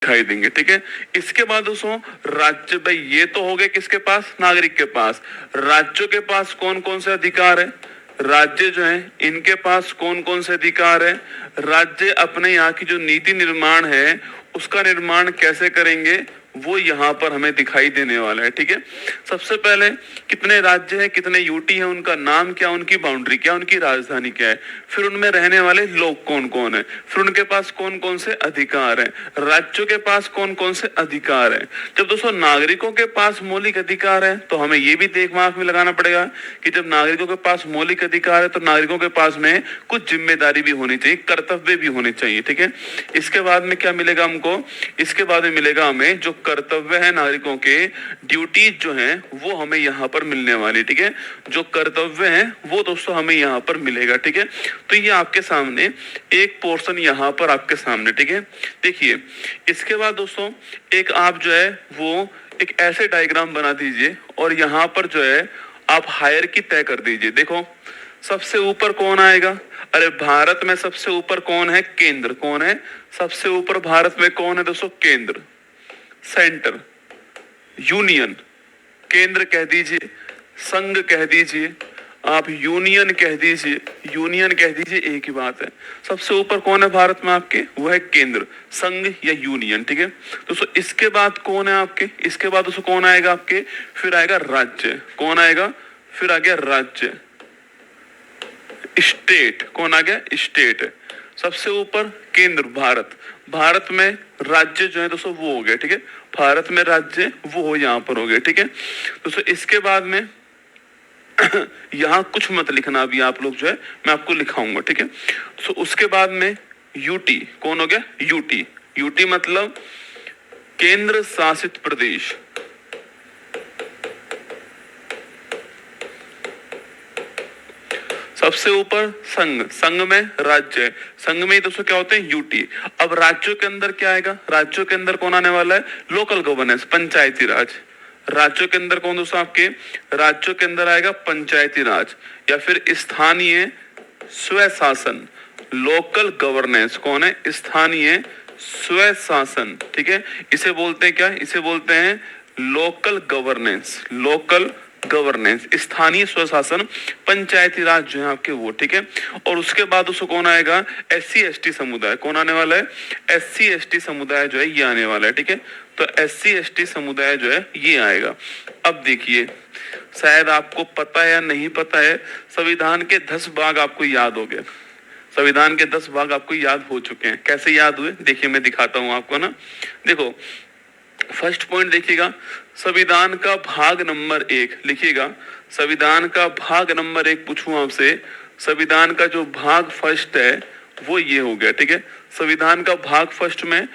दिखाई देंगे। ठीक है, इसके बाद दोस्तों राज्य, भाई ये तो हो गए किसके पास, नागरिक के पास। राज्यों के पास कौन कौन से अधिकार है, राज्य जो है इनके पास कौन कौन से अधिकार है। राज्य अपने यहाँ की जो नीति निर्माण है उसका निर्माण कैसे करेंगे वो यहाँ पर हमें दिखाई देने वाला है। ठीक है, सबसे पहले कितने राज्य हैं, कितने यूटी हैं, उनका नाम क्या, उनकी बाउंड्री क्या, उनकी राजधानी क्या है, फिर उनमें रहने वाले लोग कौन कौन है, फिर उनके पास कौन कौन से अधिकार हैं, राज्यों के पास कौन कौन से अधिकार हैं। जब दोस्तों नागरिकों के पास मौलिक अधिकार है तो हमें ये भी दिमाग में लगाना पड़ेगा कि जब नागरिकों के पास मौलिक अधिकार है तो नागरिकों के पास में कुछ जिम्मेदारी भी होनी चाहिए, कर्तव्य भी होने चाहिए। ठीक है, इसके बाद में क्या मिलेगा हमको, इसके बाद में मिलेगा हमें जो कर्तव्य है नागरिकों के, ड्यूटीज जो हैं वो हमें यहाँ पर मिलने वाली। ठीक है, जो कर्तव्य हैं वो दोस्तों हमें यहाँ पर मिलेगा। ठीक है, तो ये आपके सामने एक पोर्शन यहाँ पर आपके सामने। ठीक है, देखिए इसके बाद दोस्तों एक आप जो है वो एक ऐसे डायग्राम बना दीजिए और यहाँ पर जो है आप हायरार्की तय कर दीजिए। देखो सबसे ऊपर कौन आएगा, अरे भारत में सबसे ऊपर कौन है, केंद्र। कौन है सबसे ऊपर भारत में, कौन है दोस्तों, केंद्र, सेंटर, यूनियन, केंद्र कह दीजिए, संघ कह दीजिए, आप यूनियन कह दीजिए, यूनियन कह दीजिए, एक ही बात है। सबसे ऊपर कौन है भारत में आपके, वो है केंद्र, संघ या यूनियन। ठीक है दोस्तों, इसके बाद कौन है आपके, इसके बाद दोस्तों कौन आएगा आपके, फिर आएगा राज्य। कौन आएगा, फिर आ गया राज्य, स्टेट। कौन आ गया, स्टेट है। सबसे ऊपर केंद्र भारत, भारत में राज्य जो है दोस्तों वो हो गए। ठीक है, भारत में राज्य वो हो यहाँ पर हो गए। ठीक है दोस्तों, इसके बाद में यहाँ कुछ मत लिखना अभी आप लोग जो है, मैं आपको लिखाऊंगा। ठीक है, तो उसके बाद में यूटी। कौन हो गया, यूटी। यूटी मतलब केंद्र शासित प्रदेश। सबसे ऊपर संघ, संघ में राज्य है, संघ में दोस्तों क्या होते हैं, यूटी। अब राज्यों के अंदर क्या आएगा, राज्यों के अंदर कौन आने वाला है, लोकल गवर्नेंस, पंचायती राज। राज्यों के अंदर कौन दोस्तों आपके, राज्यों के अंदर आएगा पंचायती राज या फिर स्थानीय स्वशासन, लोकल गवर्नेंस। कौन है, स्थानीय स्वशासन। ठीक है, इसे बोलते हैं क्या, इसे बोलते हैं लोकल गवर्नेंस, लोकल गवर्नेंस, स्थानीय स्वशासन, पंचायती राज जो है आपके वो। ठीक है, और उसके बाद उसको कौन आएगा, एससी एसटी समुदाय। कौन आने वाला है, एससी एसटी समुदाय जो है ये आने वाला है। ठीक है, तो एससी एसटी समुदाय जो है ये आएगा। अब देखिए शायद आपको पता है या नहीं पता है, संविधान के 10 भाग आपको याद हो गए, संविधान के 10 भाग आपको याद हो चुके हैं। कैसे याद हुए, देखिए मैं दिखाता हूं आपको ना। देखो फर्स्ट पॉइंट देखिएगा, संविधान का भाग नंबर 1 लिखिएगा, संविधान का भाग नंबर 1 पूछूं आपसे, संविधान का जो भाग फर्स्ट है वो ये हो गया। ठीक है, संविधान का भाग फर्स्ट में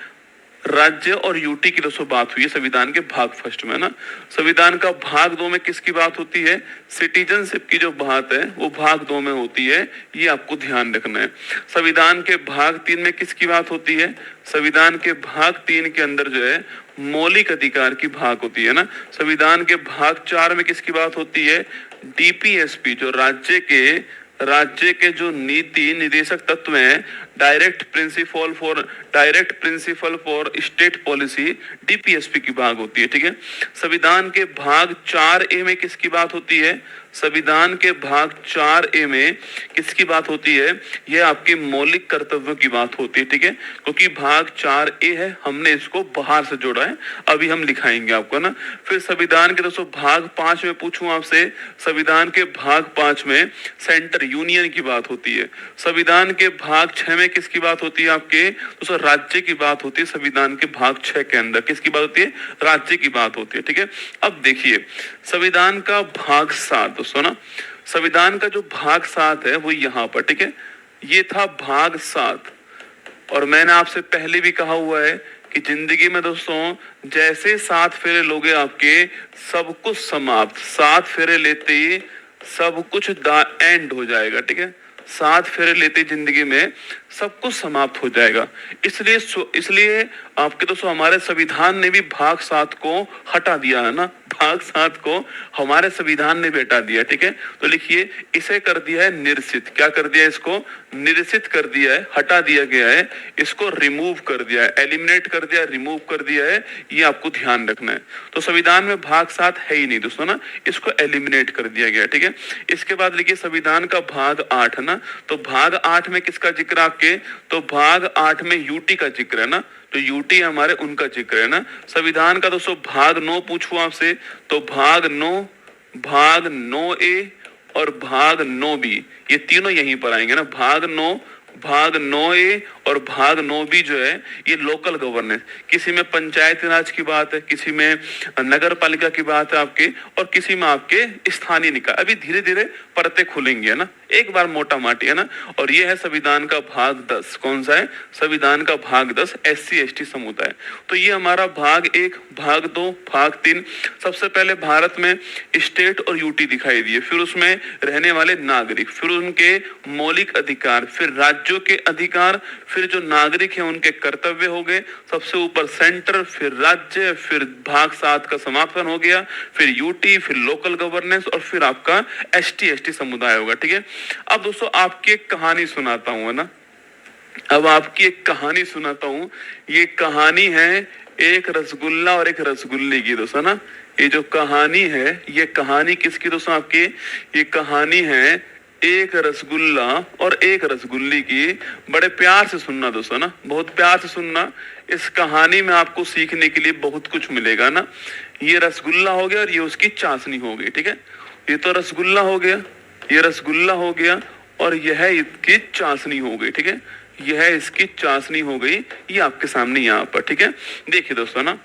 राज्य और यूटी की दोस्तों बात हुई है, संविधान के भाग फर्स्ट में ना। संविधान का भाग 2 में किसकी बात होती है, सिटीजनशिप की जो बात है वो भाग 2 में होती है, ये आपको ध्यान रखना है। संविधान के भाग 3 में किसकी बात होती है, संविधान के भाग 3 के अंदर जो है मौलिक अधिकार की भाग होती है ना। संविधान के भाग 4 में किसकी बात होती है, डीपीएसपी, जो राज्य के जो नीति निदेशक तत्व हैं, direct principle for state policy, DPSP की भाग होती है। ठीक है, संविधान के भाग 4A में किसकी बात होती है, संविधान के भाग 4A में किसकी बात होती है, यह आपके मौलिक कर्तव्यों की बात होती है। ठीक है, क्योंकि भाग 4A है, हमने इसको बाहर से जोड़ा है, अभी हम लिखाएंगे आपको ना। फिर संविधान के दोस्तों भाग 5 में पूछूं आपसे, संविधान के भाग 5 में सेंटर यूनियन की बात होती है। संविधान के भाग 6 में किसकी बात होती है आपके दोस्तों, राज्य की बात होती है। संविधान के भाग 6 के अंदर किसकी बात होती है, राज्य की बात होती है। ठीक है, अब देखिए संविधान का भाग 7 दोस्तों ना, संविधान का जो भाग 7 है वो यहाँ पर। ठीक है, ये था भाग 7, और मैंने आपसे पहले भी कहा हुआ है कि जिंदगी में दोस्तों जैसे 7 फेरे लोगे आपके, सब कुछ समाप्त, 7 फेरे लेते ही सब कुछ द एंड हो जाएगा। ठीक है, 7 फेरे लेते जिंदगी में सब कुछ समाप्त हो जाएगा। इसलिए आपके दोस्तों हमारे संविधान ने भी भाग 7 को हटा दिया है ना, भाग 7 को हमारे संविधान ने भी हटा दिया। ठीक है, तो लिखिए इसे कर दिया है निरसित। क्या कर दिया है? इसको निरसित कर दिया है, हटा दिया गया है, इसको रिमूव कर दिया है, एलिमिनेट कर दिया, रिमूव कर दिया है। ये आपको ध्यान रखना है। तो संविधान में भाग 7 है ही नहीं दोस्तों ना, इसको एलिमिनेट कर दिया गया। ठीक है, इसके बाद लिखिए संविधान का भाग 8 है ना, तो भाग 8 में किसका जिक्र आपके? तो भाग 8 में यूटी का जिक्र है ना, तो यूटी हमारे उनका जिक्र है ना। संविधान का दोस्तों भाग 9 पूछूं आपसे, तो भाग 9A और भाग 9B, ये तीनों यहीं पर आएंगे ना। भाग 9A और भाग 9B जो है ये लोकल गवर्नेंस, किसी में पंचायती राज की बात है, किसी में नगर पालिका की बात है आपके, और किसी में आपके स्थानीय निकाय। अभी धीरे धीरे परतें खुलेंगी है ना, एक बार मोटा माटी है ना। और ये है संविधान का भाग 10। कौन सा है? संविधान का भाग 10 SC/ST समुदाय। तो ये हमारा भाग 1, भाग 2, भाग 3। सबसे पहले भारत में स्टेट और यूटी दिखाई दिए, फिर उसमें रहने वाले नागरिक, फिर उनके मौलिक अधिकार, फिर राज्यों के अधिकार, फिर जो नागरिक है उनके कर्तव्य हो गए, सबसे ऊपर सेंटर, फिर राज्य, फिर भाग 7 का समापन हो गया, फिर यूटी, फिर लोकल गवर्नेंस, और फिर आपका ST/ST समुदाय होगा। ठीक है, अब दोस्तों आपकी एक कहानी सुनाता हूं है ना, अब आपकी एक कहानी सुनाता हूं। ये कहानी है एक रसगुल्ला और एक रसगुल्ले की दोस्तों ना। ये जो कहानी है, ये कहानी किसकी दोस्तों आपकी? ये कहानी है एक रसगुल्ला और एक रसगुल्ली की। बड़े प्यार से सुनना दोस्तों ना, बहुत प्यार से सुनना। इस कहानी में आपको सीखने के लिए बहुत कुछ मिलेगा ना। ये रसगुल्ला हो गया और ये उसकी चाशनी हो गई। ठीक है, ये तो रसगुल्ला हो गया, ये रसगुल्ला हो गया, और यह इसकी चाशनी हो गई। ठीक है, यह इसकी चाशनी हो गई, ये आपके सामने यहाँ पर। ठीक है, देखिए दोस्तों ना,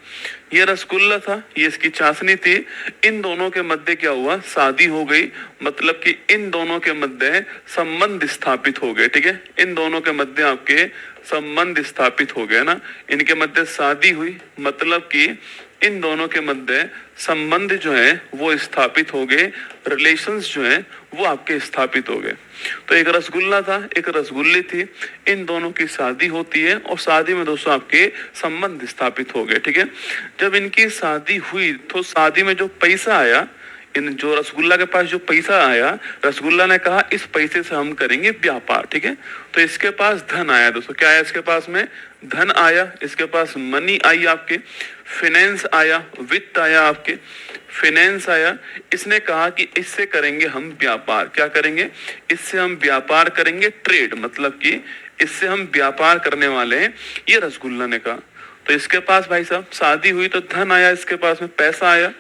ये रसगुल्ला था, ये इसकी चाशनी थी। इन दोनों के मध्य क्या हुआ? शादी हो गई, मतलब कि इन दोनों के मध्य संबंध स्थापित हो गए। ठीक है, इन दोनों के मध्य आपके संबंध स्थापित हो गए ना। इनके मध्य शादी हुई, मतलब कि इन दोनों के मध्य संबंध जो है वो स्थापित हो गए, रिलेशंस जो है वो आपके स्थापित हो गए। तो एक रसगुल्ला था, एक रसगुल्ली थी, इन दोनों की शादी होती है, और शादी में दोस्तों आपके संबंध स्थापित हो गए। ठीक है, जब इनकी शादी हुई तो शादी में जो पैसा आया, इन जो रसगुल्ला के पास जो पैसा आया, रसगुल्ला ने कहा इस पैसे से हम करेंगे व्यापार। ठीक है, तो इसके पास धन आया दोस्तों। क्या आया इसके पास में? धन आया, इसके पास मनी आई, आपके फाइनेंस आया, वित्त आया, आपके फाइनेंस आया। इसने कहा कि इससे करेंगे हम व्यापार। क्या करेंगे? इससे हम व्यापार करेंगे, ट्रेड, मतलब कि इससे हम व्यापार करने वाले हैं, ये रसगुल्ला ने कहा। तो इसके पास भाई साहब शादी हुई तो धन आया, इसके पास में पैसा आया,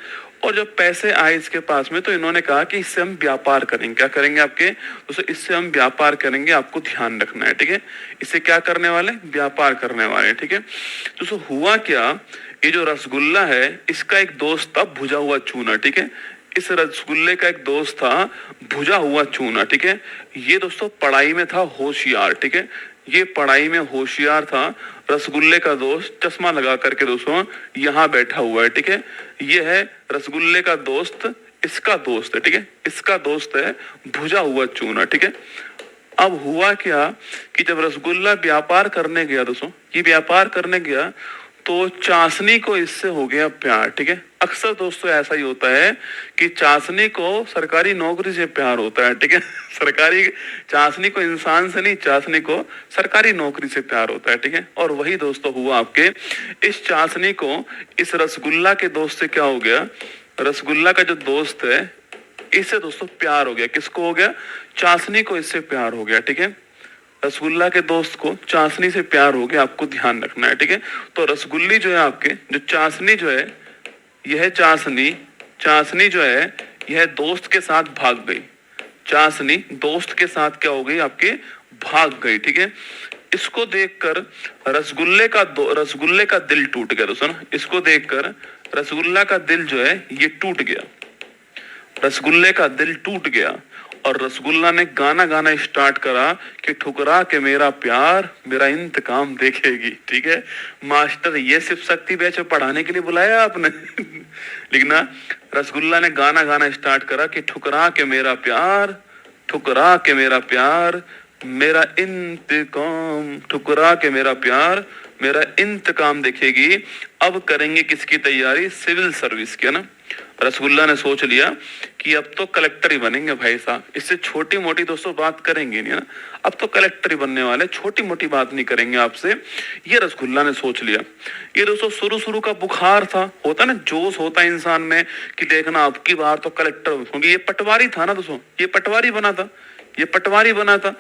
और जब पैसे आए इसके पास में तो इन्होंने कहा कि इससे हम व्यापार करेंगे। क्या करेंगे आपके दोस्तों? इससे हम व्यापार करेंगे, आपको ध्यान रखना है। ठीक है, इससे क्या करने वाले? व्यापार करने वाले। ठीक है, दोस्तों हुआ क्या, ये जो रसगुल्ला है इसका एक दोस्त था भुजा हुआ चूना। ठीक है, इस रसगुल्ले का एक दोस्त था भुजा हुआ चूना। ठीक है, ये दोस्तों पढ़ाई में था होशियार। ठीक है, ये पढ़ाई में होशियार था। रसगुल्ले का दोस्त चश्मा लगा करके दोस्तों यहाँ बैठा हुआ है। ठीक है, ये है रसगुल्ले का दोस्त, इसका दोस्त है। ठीक है, इसका दोस्त है भुजा हुआ चूना। ठीक है, अब हुआ क्या कि जब रसगुल्ला व्यापार करने गया दोस्तों, ये व्यापार करने गया तो चाशनी को इससे हो गया प्यार। ठीक है, अक्सर दोस्तों ऐसा ही होता है कि चाशनी को सरकारी नौकरी से प्यार होता है। ठीक है, सरकारी चाशनी को इंसान से नहीं, चाशनी को सरकारी नौकरी से प्यार होता है। ठीक है, और वही दोस्तों हुआ आपके, इस चाशनी को इस रसगुल्ला के दोस्त से क्या हो गया? रसगुल्ला का जो दोस्त है इससे दोस्तों प्यार हो गया। किसको हो गया? चाशनी को इससे प्यार हो गया। ठीक है, रसगुल्ला के दोस्त को चाशनी से प्यार हो गया, आपको ध्यान रखना है। ठीक है, तो रसगुल्ली जो है आपके, जो चाशनी जो है, यह चाशनी जो है यह दोस्त के साथ भाग गई। चाशनी दोस्त के साथ क्या हो गई? आपके भाग गई। ठीक है, इसको देखकर रसगुल्ले का दिल टूट गया दोस्तों ना। इसको देखकर रसगुल्ला का दिल जो है ये टूट गया, रसगुल्ले का दिल टूट गया, और रसगुल्ला ने गाना स्टार्ट करा कि ठुकरा के मेरा प्यार मेरा इंतकाम देखेगी। ठीक है, मास्टर ये सिर्फ शक्ति बैच पढ़ाने के लिए बुलाया आपने लिखना। रसगुल्ला ने गाना स्टार्ट करा कि ठुकरा के मेरा प्यार, ठुकरा के मेरा प्यार मेरा इंतकाम ठुकरा के मेरा प्यार मेरा इंतकाम देखेगी। अब करेंगे किसकी तैयारी? सिविल सर्विस की, है ना। रसगुल्ला ने सोच लिया कि अब तो कलेक्टर ही बनेंगे भाई साहब, इससे छोटी मोटी दोस्तों बात करेंगे नहीं, है ना। अब तो कलेक्टर ही बनने वाले, छोटी मोटी बात नहीं करेंगे आपसे, ये रसगुल्ला ने सोच लिया। ये दोस्तों शुरू शुरू का बुखार था, होता ना, जोश होता है इंसान में कि देखना अब की बार तो कलेक्टर, क्योंकि ये पटवारी था ना दोस्तों, ये पटवारी बना था, ये पटवारी बना था।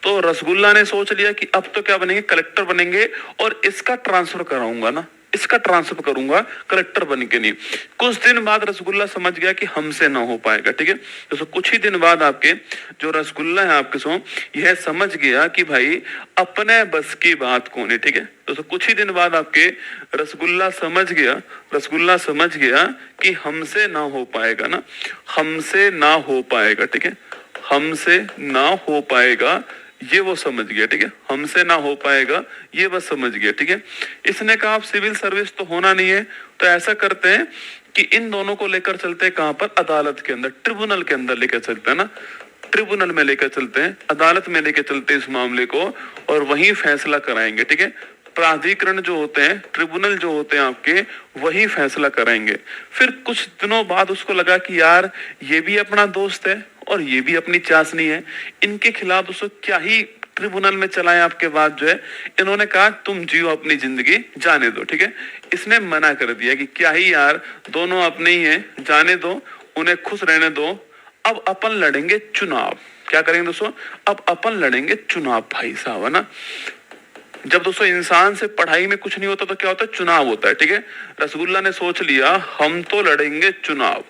तो रसगुल्ला ने सोच लिया कि अब तो क्या बनेंगे? कलेक्टर बनेंगे, और इसका ट्रांसफर कराऊंगा ना, इसका ट्रांसफर करूंगा, कलेक्टर बन के नहीं। कुछ दिन बाद रसगुल्ला समझ गया कि हमसे ना हो पाएगा, ठीक है। तो कुछ ही दिन बाद आपके जो रसगुल्ला है आपके सो यह समझ गया कि भाई अपने बस की बात कौन है, ठीक है। तो कुछ ही दिन बाद आपके रसगुल्ला समझ गया, रसगुल्ला समझ गया कि हमसे ना हो पाएगा ना, हमसे ना हो पाएगा, ठीक है, हमसे ना हो पाएगा, ये वो समझ गया, ठीक है। हमसे ना हो पाएगा ये बस समझ गया, ठीक है। इसने कहा आप सिविल सर्विस तो होना नहीं है, तो ऐसा करते हैं कि इन दोनों को लेकर चलते हैं कहां पर? अदालत के अंदर, ट्रिब्यूनल के अंदर लेकर चलते हैं ना, ट्रिब्यूनल में लेकर चलते हैं, अदालत में लेकर चलते हैं इस मामले को, और वहीं फैसला कराएंगे, ठीक है। प्राधिकरण जो होते हैं, ट्रिब्यूनल जो होते हैं आपके, वही फैसला कराएंगे। फिर कुछ दिनों बाद उसको लगा कि यार ये भी अपना दोस्त है और ये भी अपनी चाशनी है, इनके खिलाफ उसको क्या ही ट्रिब्यूनल में चलाएं। आपके बाद जो है इन्होंने कहा तुम जियो अपनी जिंदगी, जाने दो, ठीक है। इसने मना कर दिया कि क्या ही यार, दोनों अपने ही हैं, जाने दो, उन्हें खुश रहने दो। अब अपन लड़ेंगे चुनाव। क्या करेंगे दोस्तों? अब अपन लड़ेंगे चुनाव भाई साहब, है ना। जब दोस्तों इंसान से पढ़ाई में कुछ नहीं होता तो क्या होता है? चुनाव होता है, ठीक है। रसगुल्ला ने सोच लिया हम तो लड़ेंगे चुनाव,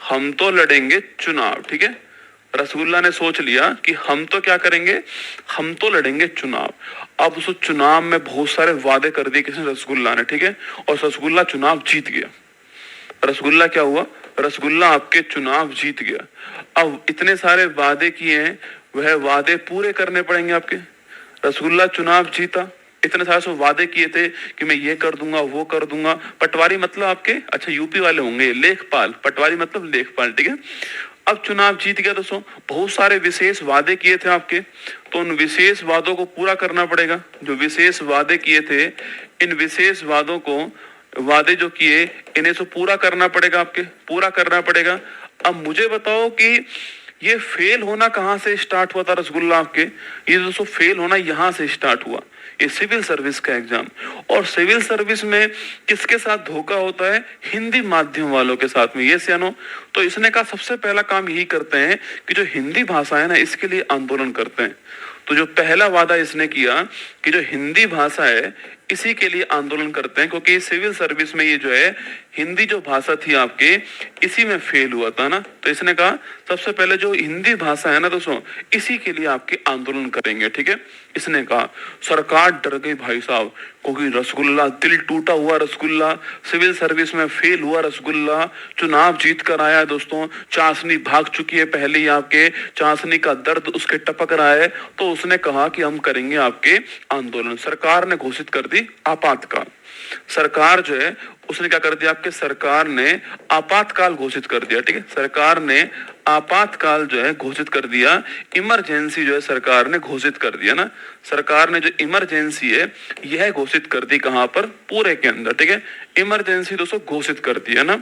हम तो लड़ेंगे चुनाव, ठीक है। रसगुल्ला ने सोच लिया कि हम तो क्या करेंगे? हम तो लड़ेंगे चुनाव। अब उस चुनाव में बहुत सारे वादे कर दिए किसने? रसगुल्ला ने, ठीक है। और रसगुल्ला चुनाव जीत गया। रसगुल्ला क्या हुआ? रसगुल्ला आपके चुनाव जीत गया। अब इतने सारे वादे किए हैं, वह वादे पूरे करने पड़ेंगे आपके। रसगुल्ला चुनाव जीता, इतने सारे सो वादे किए थे कि मैं ये कर दूंगा, वो कर दूंगा। पटवारी मतलब आपके, अच्छा यूपी वाले होंगे, लेखपाल, पटवारी मतलब लेखपाल, ठीक है। अब चुनाव जीत गया दोस्तों, बहुत सारे विशेष वादे किए थे आपके, तो उन विशेष वादों को पूरा करना पड़ेगा। जो विशेष वादे किए थे, इन विशेष वादों को, वादे जो किए, इन्हें तो पूरा करना पड़ेगा आपके, पूरा करना पड़ेगा। अब मुझे बताओ कि ये फेल होना कहां से स्टार्ट हुआ था रसगुल्ला आपके? ये दोस्तों फेल होना यहां से स्टार्ट हुआ, ये सिविल सर्विस का एग्जाम। और सिविल सर्विस में किसके साथ धोखा होता है? हिंदी माध्यम वालों के साथ में, ये सियानो। तो इसने कहा सबसे पहला काम यही करते हैं कि जो हिंदी भाषा है ना, इसके लिए आंदोलन करते हैं। तो जो पहला वादा इसने किया कि जो हिंदी भाषा है इसी के लिए आंदोलन करते हैं, क्योंकि सिविल सर्विस में ये जो है हिंदी जो भाषा थी आपके, इसी में फेल हुआ था ना। तो इसने कहा सबसे पहले जो हिंदी भाषा है ना दोस्तों, इसी के लिए आपके आंदोलन करेंगे, ठीक है। इसने कहा, सरकार डर गई भाई साहब, क्योंकि रसगुल्ला, दिल टूटा हुआ रसगुल्ला, सिविल सर्विस में फेल हुआ रसगुल्ला, चुनाव जीत कर आया दोस्तों, चाशनी भाग चुकी है पहले ही आपके, चाशनी का दर्द उसके टपक रहा है। तो उसने कहा कि हम करेंगे आपके आंदोलन। सरकार ने घोषित कर दी आपातकाल। सरकार जो है उसने क्या कर दिया आपके? सरकार ने आपातकाल घोषित कर दिया, ठीक है। सरकार ने आपातकाल जो है घोषित कर दिया, इमरजेंसी जो है सरकार ने घोषित कर दिया ना। सरकार ने जो इमरजेंसी है यह घोषित कर दी, कहां पर? पूरे के अंदर, ठीक है। इमरजेंसी दोस्तों घोषित कर दिया ना,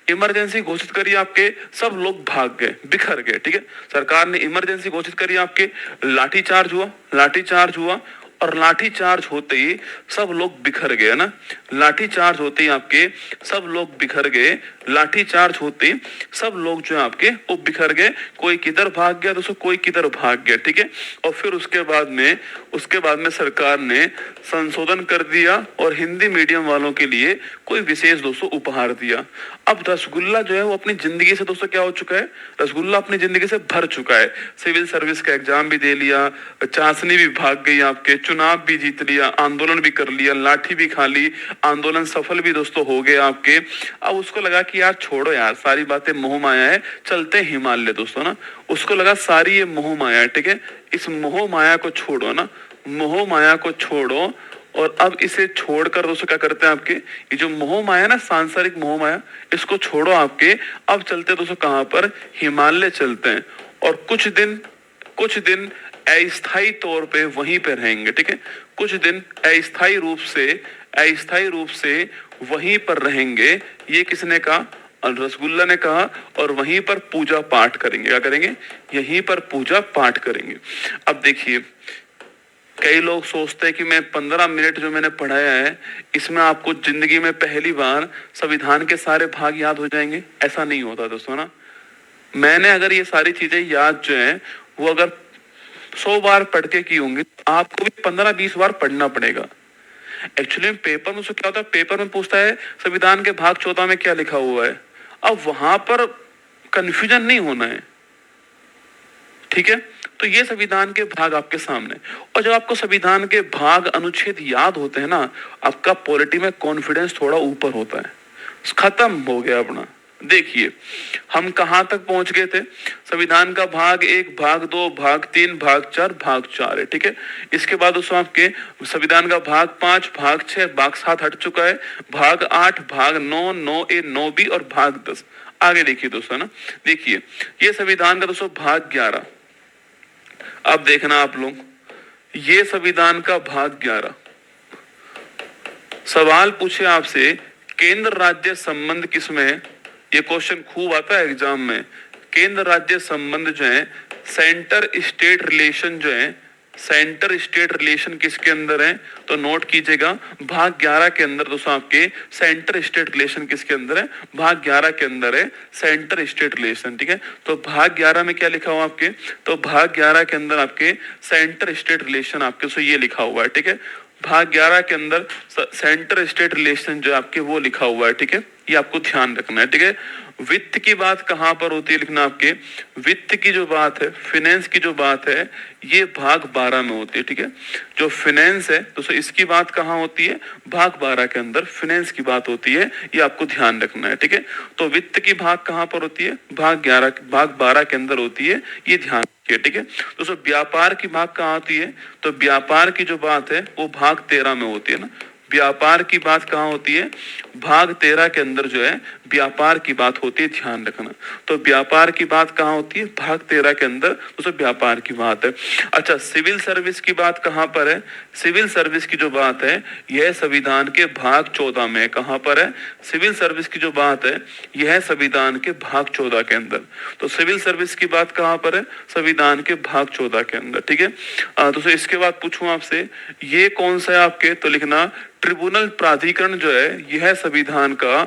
इमरजेंसी घोषित करी आपके, सब लोग भाग गए, बिखर गए, ठीक है। सरकार ने इमरजेंसी घोषित करी आपके, लाठीचार्ज हुआ, लाठीचार्ज हुआ, और लाठीचार्ज होते ही सब लोग बिखर गए ना। लाठीचार्ज होते ही आपके सब लोग बिखर गए, लाठीचार्ज होते ही सब लोग जो है आपके वो बिखर गए। कोई किधर भाग गया दोस्तों, कोई किधर भाग गया, ठीक है। और फिर उसके बाद में सरकार ने संशोधन कर दिया और हिंदी मीडियम वालों के लिए कोई विशेष दोस्तों उपहार दिया। अब रसगुल्ला जो है वो अपनी जिंदगी से दोस्तों क्या हो चुका है? रसगुल्ला अपनी जिंदगी से भर चुका है। सिविल सर्विस का एग्जाम भी दे लिया, चाशनी भी भाग गई आपके, चुनाव भी जीत लिया, आंदोलन भी कर लिया, लाठी भी खा ली, आंदोलन सफल भी दोस्तों हो गए आपके। अब उसको लगा कि यार छोड़ो यार, सारी बातें मोह माया है, चलते हिमालय दोस्तों ना। उसको लगा सारी ये मोह माया है, ठीक है। इस मोह माया को छोड़ो ना, मोह माया को छोड़ो। और अब इसे छोड़कर दोस्तों क्या करते हैं आपके? ये जो मोह माया ना, सांसारिक मोह माया, इसको छोड़ो आपके। अब चलते दोस्तों कहां पर? हिमालय चलते हैं। और कुछ दिन अस्थायी तौर पे वहीं पे रहेंगे, ठीक है। कुछ दिन अस्थायी रूप से वहीं पर रहेंगे। ये किसने कहा? रसगुल्ला ने कहा। और वहीं पर पूजा पाठ करेंगे। क्या करेंगे? यहीं पर पूजा पाठ करेंगे। अब देखिए, कई लोग सोचते हैं कि मैं 15 मिनट जो मैंने पढ़ाया है इसमें आपको जिंदगी में पहली बार संविधान के सारे भाग याद हो जाएंगे। ऐसा नहीं होता दोस्तों ना। मैंने अगर ये सारी चीजें याद जो है वो अगर 100 बार पढ़ के की होंगी, आपको भी 15-20 बार पढ़ना पड़ेगा। एक्चुअली पेपर में क्या होता है, पेपर में पूछता है संविधान के भाग 14 में क्या लिखा हुआ है। अब वहां पर कंफ्यूजन नहीं होना है, ठीक है। तो ये संविधान के भाग आपके सामने, और जब आपको संविधान के भाग अनुच्छेद याद होते हैं ना, आपका पॉलिटी में कॉन्फिडेंस थोड़ा ऊपर होता है। खत्म हो गया अपना। देखिए हम कहां तक पहुंच गए थे। संविधान का भाग 1, भाग 2, भाग 3, भाग 4, भाग 4 है, ठीक है। इसके बाद दोस्तों आपके संविधान का भाग 5, भाग 6, भाग 7 हट चुका है। भाग 8, भाग 9, 9A, 9B और भाग 10। आगे देखिए दोस्तों ना, देखिए ये संविधान का दोस्तों भाग 11। अब देखना आप लोग, ये संविधान का भाग 11। सवाल पूछे आपसे केंद्र राज्य संबंध किसमें है। ये क्वेश्चन खूब आता है एग्जाम में। केंद्र राज्य संबंध जो है, सेंटर स्टेट रिलेशन जो है, सेंटर स्टेट रिलेशन किसके अंदर है? तो नोट कीजिएगा, भाग 11 के अंदर दोस्तों आपके सेंटर स्टेट रिलेशन किसके अंदर है? भाग 11 के अंदर है सेंटर स्टेट रिलेशन, ठीक है। तो भाग 11 में क्या लिखा हुआ आपके? तो भाग 11 के अंदर आपके सेंटर स्टेट रिलेशन आपके सो ये लिखा हुआ है, ठीक है। भाग 11 के अंदर सेंटर स्टेट रिलेशन जो आपके वो लिखा हुआ है, ठीक है। ये आपको ध्यान रखना है, ठीक है। वित्त की बात कहां पर होती है लिखना आपके, वित्त की जो बात है, फाइनेंस की जो बात है, ये भाग 12 में होती है, ठीक है। जो फाइनेंस है तो इसकी बात कहां होती है? भाग 12 के अंदर फाइनेंस की बात होती है। ये आपको ध्यान रखना है, ठीक है। तो वित्त की भाग कहां पर होती है? भाग 12 के अंदर होती है। ये ध्यान, ठीक है। दोस्तों व्यापार की भाग कहाँ होती है? तो व्यापार की जो बात है वो भाग 13 में होती है ना। व्यापार की बात कहाँ होती है? भाग 13 के अंदर जो है व्यापार की बात होती है, ध्यान रखना। तो व्यापार की बात कहाँ होती है? भाग 13 के अंदर दोस्तों व्यापार की बात है। अच्छा, सिविल सर्विस की बात कहाँ पर है? सिविल सर्विस की जो बात है यह संविधान के भाग 14 में। कहाँ पर है? सिविल सर्विस की जो बात है यह संविधान के भाग 14 के अंदर। तो सिविल सर्विस की बात कहाँ पर है? संविधान के भाग 14 के अंदर, ठीक है। दोस्तों इसके बाद पूछूं आपसे, ये कौन सा है आपके? तो लिखना ट्रिब्यूनल प्राधिकरण जो है यह संविधान का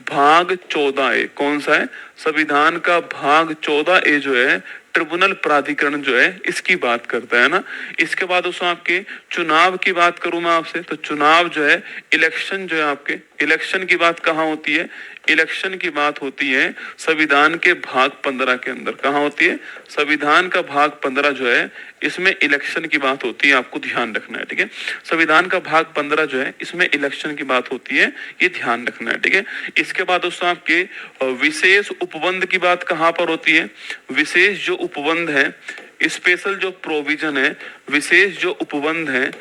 भाग 14A। कौन सा है? संविधान का भाग 14A जो है ट्रिब्यूनल प्राधिकरण जो है इसकी बात करता है ना। इसके बाद दोस्तों आपके चुनाव की बात करूं मैं आपसे, तो चुनाव जो है, इलेक्शन जो है आपके, इलेक्शन की बात कहाँ होती है? इलेक्शन की बात होती है संविधान के भाग 15 के अंदर। कहाँ होती है? संविधान का भाग 15 जो है इसमें इलेक्शन की बात होती है, आपको ध्यान रखना है, ठीक है। संविधान का भाग 15 जो है इसमें इलेक्शन की बात होती है, ये ध्यान रखना है, ठीक है। इसके बाद दोस्तों आपके विशेष उपबंध की बात कहाँ पर होती है? विशेष जो उपबंध है, स्पेशल जो प्रोविजन है, विशेष जो उपबंध है,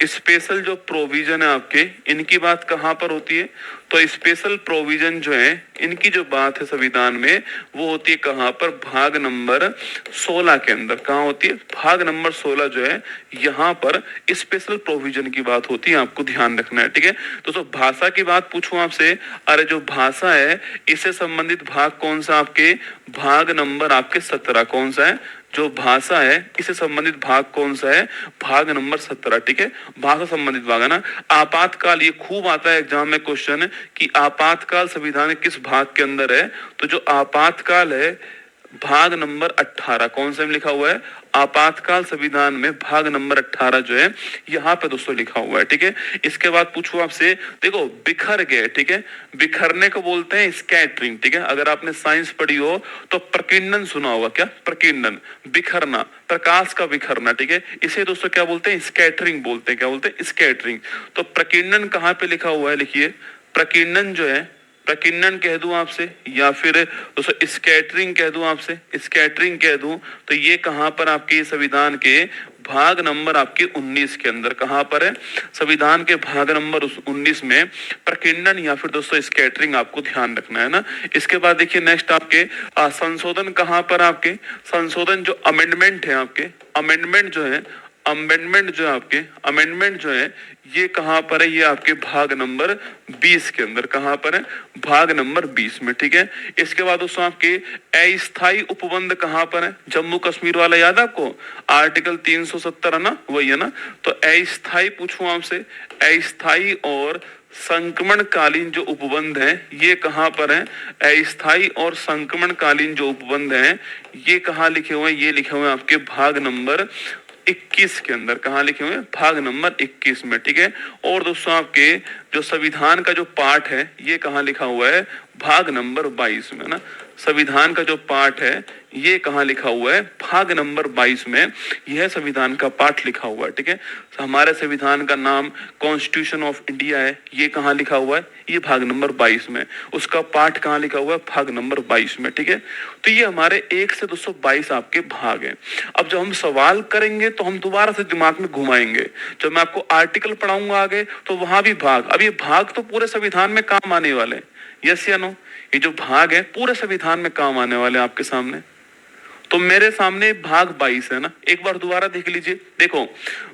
स्पेशल जो प्रोविजन है आपके, इनकी बात कहाँ पर होती है? तो स्पेशल प्रोविजन जो है इनकी जो बात है संविधान में वो होती है कहाँ पर? भाग नंबर 16 के अंदर। कहाँ होती है? भाग नंबर 16 जो है यहाँ पर स्पेशल प्रोविजन की बात होती है, आपको ध्यान रखना है, ठीक है। दोस्तों भाषा की बात पूछूं आपसे, अरे जो भाषा है इससे संबंधित भाग कौन सा आपके? भाग नंबर आपके 17। कौन सा है? जो भाषा है इससे संबंधित भाग कौन सा है? भाग नंबर 17, ठीक है। भाषा संबंधित भाग है ना। आपातकाल, ये खूब आता है एग्जाम में क्वेश्चन कि आपातकाल संविधान के किस भाग के अंदर है? तो जो आपातकाल है भाग नंबर 18। कौन सा में लिखा हुआ है? आपातकाल संविधान में भाग नंबर 18 जो है यहाँ पे दोस्तों लिखा हुआ है, ठीक है। इसके बाद पूछूं आपसे, देखो बिखर गए, ठीक है। बिखरने को बोलते हैं स्कैटरिंग, ठीक है। अगर आपने साइंस पढ़ी हो तो प्रकीर्णन सुना होगा। क्या? प्रकीर्णन, बिखरना, प्रकाश का बिखरना, ठीक है। इसे दोस्तों क्या बोलते हैं? स्कैटरिंग बोलते हैं। क्या बोलते हैं? स्कैटरिंग। तो प्रकीर्णन कहाँ पे लिखा हुआ है? लिखिए, प्रकीर्णन जो है प्रकीर्णन कह दूं आपसे, या फिर दोस्तों स्कैटरिंग कह दूं आपसे, स्कैटरिंग कह दूं, तो ये कहां पर आपके संविधान के भाग नंबर आपके 19 के अंदर कहां पर है, संविधान के भाग नंबर 19 में प्रकीर्णन या फिर दोस्तों स्कैटरिंग आपको ध्यान रखना है ना। इसके बाद देखिए नेक्स्ट आपके संशोधन कहां पर, आपके संशोधन जो अमेंडमेंट है आपके, अमेंडमेंट जो है, अमेंडमेंट जो है आपके, अमेंडमेंट जो है ये कहां पर है, ये आपके भाग नंबर 20 के अंदर कहां पर है, भाग नंबर 20 में, ठीक है। इसके बाद दोस्तों आपके अस्थायी उपबंध कहां पर है, जम्मू कश्मीर वाला याद है आपको, आर्टिकल 370 है ना, वही है ना। तो अस्थायी पूछूं आपसे, अस्थायी और संक्रमणकालीन जो उपबंध है ये कहां पर है, अस्थायी और संक्रमणकालीन जो उपबंध है ये कहां लिखे हुए हैं, ये लिखे हुए हैं आपके भाग नंबर 21 के अंदर, कहां लिखे हुए हैं, भाग नंबर 21 में, ठीक है। और दोस्तों आपके जो संविधान का जो पाठ है ये कहां लिखा हुआ है, भाग नंबर 22 में ना। संविधान का जो पाठ है ये कहां लिखा हुआ है, भाग नंबर 22 में यह संविधान का पाठ लिखा हुआ है, ठीक है। हमारे संविधान का नाम कॉन्स्टिट्यूशन ऑफ इंडिया है, ये कहां लिखा हुआ है, ये भाग नंबर 22 में, उसका पाठ कहां लिखा हुआ है, भाग नंबर 22 में, ठीक है। तो ये हमारे 1 से 222 आपके भाग हैं। अब जब हम सवाल करेंगे तो हम दोबारा से दिमाग में घुमाएंगे, जब मैं आपको आर्टिकल पढ़ाऊंगा आगे तो वहां भी भाग, अब ये भाग तो पूरे संविधान में काम आने वाले हैं, यस या नो, ये जो भाग है पूरे संविधान में काम आने वाले हैं आपके सामने। तो मेरे सामने भाग 22 है ना, एक बार दोबारा देख लीजिए, देखो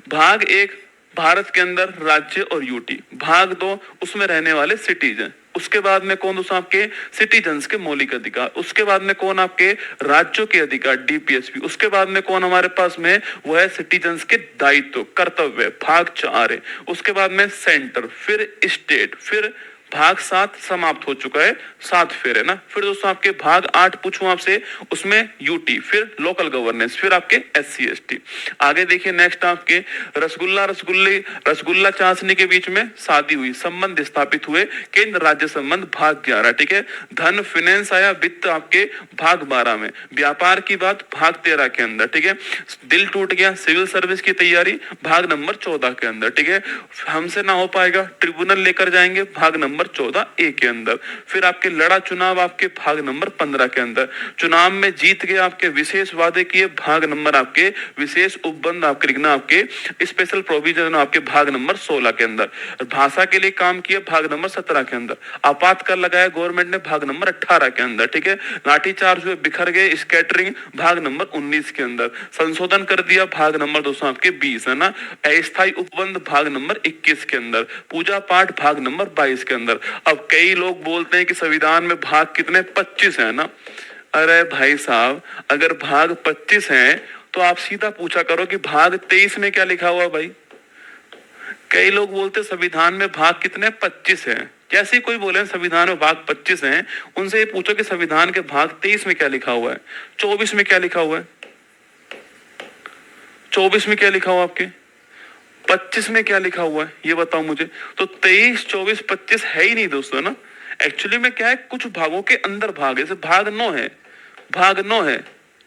भाग 1 भारत के अंदर राज्य और यूटी, भाग 2 उसमें रहने वाले सिटीजन, उसके बाद में कौन दोस्तों आपके सिटीजन्स के मौलिक अधिकार, उसके बाद में कौन आपके राज्यों के अधिकार डीपीएसपी, उसके बाद में कौन हमारे पास में वो है सिटीजन्स के दायित्व कर्तव्य, भाग 4 है। उसके बाद में सेंटर, फिर स्टेट, फिर भाग 7 समाप्त हो चुका है, 7 फिर है ना। फिर दोस्तों आपके भाग 8 पूछूं आपसे, उसमें यूटी, फिर लोकल गवर्नेंस, फिर आपके एससी एसटी। आगे देखिए नेक्स्ट आपके रसगुल्ला चाशनी के बीच में शादी हुई, संबंध स्थापित हुए, केंद्र राज्य संबंध भाग 11, ठीक है। धन फिनेंस आया, वित्त आपके भाग 12 में, व्यापार की बात भाग 13 के अंदर, ठीक है। दिल टूट गया, सिविल सर्विस की तैयारी भाग नंबर 14 के अंदर, ठीक है। हमसे ना हो पाएगा, ट्रिब्यूनल लेकर जाएंगे, भाग नंबर 14 ए के अंदर। फिर आपके लड़ा चुनाव आपके भाग नंबर 15 के अंदर, चुनाव में जीत गए आपके विशेष वादे किए, भाग नंबर आपके विशेष उपबंध आपके लिखना, आपके स्पेशल प्रोविजन आपके भाग नंबर 16 के अंदर। भाषा के लिए काम किया भाग नंबर 17 के अंदर। आपातकाल लगाया गवर्नमेंट ने भाग नंबर 18 के अंदर, ठीक है। लाठीचार्ज हुए, बिखर गए, स्कैटरिंग भाग नंबर 19 के अंदर। संशोधन कर दिया भाग नंबर 200 आपके 20 है ना। अस्थायी उपबंध भाग नंबर 21 के अंदर। पूजा पाठ भाग नंबर 22 के अंदर। अब कई लोग बोलते हैं कि संविधान में भाग कितने, 25 है ना। अरे भाई साहब, अगर भाग 25 हैं तो आप सीधा पूछा करो कि भाग 23 में क्या लिखा हुआ भाई। कई लोग बोलते संविधान में भाग कितने, 25 हैं। जैसे कोई बोले संविधान में भाग 25 हैं, उनसे ये पूछो कि संविधान के भाग 23 में क्या लिखा हुआ है, 24 में क्या लिखा हुआ है, 24 में क्या लिखा हुआ आपके, 25 में क्या लिखा हुआ है, ये बताओ मुझे। तो 23, 24, 25 है ही नहीं दोस्तों ना। एक्चुअली में क्या है, कुछ भागों के अंदर भाग है, जैसे भाग 9 है, भाग 9 है,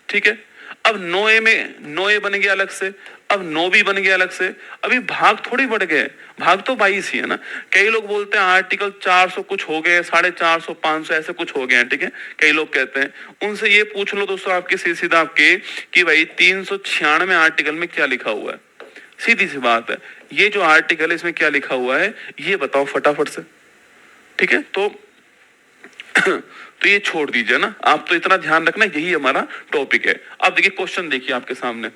ठीक है। अब 9A में 9A बन गया अलग से, अब 9B बन गया अलग से, अभी भाग थोड़ी बढ़ गए, भाग तो 22 ही है ना। कई लोग बोलते हैं आर्टिकल 400 कुछ हो गए, 450, 500 ऐसे कुछ हो गए हैं, ठीक है। कई लोग कहते हैं, उनसे ये पूछ लो दोस्तों आपके सीधा आपके कि भाई 396 आर्टिकल में क्या लिखा हुआ है। सीधी सी बात है, ये जो आर्टिकल है इसमें क्या लिखा हुआ है ये बताओ फटाफट से, ठीक है। तो ये छोड़ दीजिए ना, आप तो इतना ध्यान रखना, यही हमारा टॉपिक है। अब देखिए क्वेश्चन देखिए आपके सामने,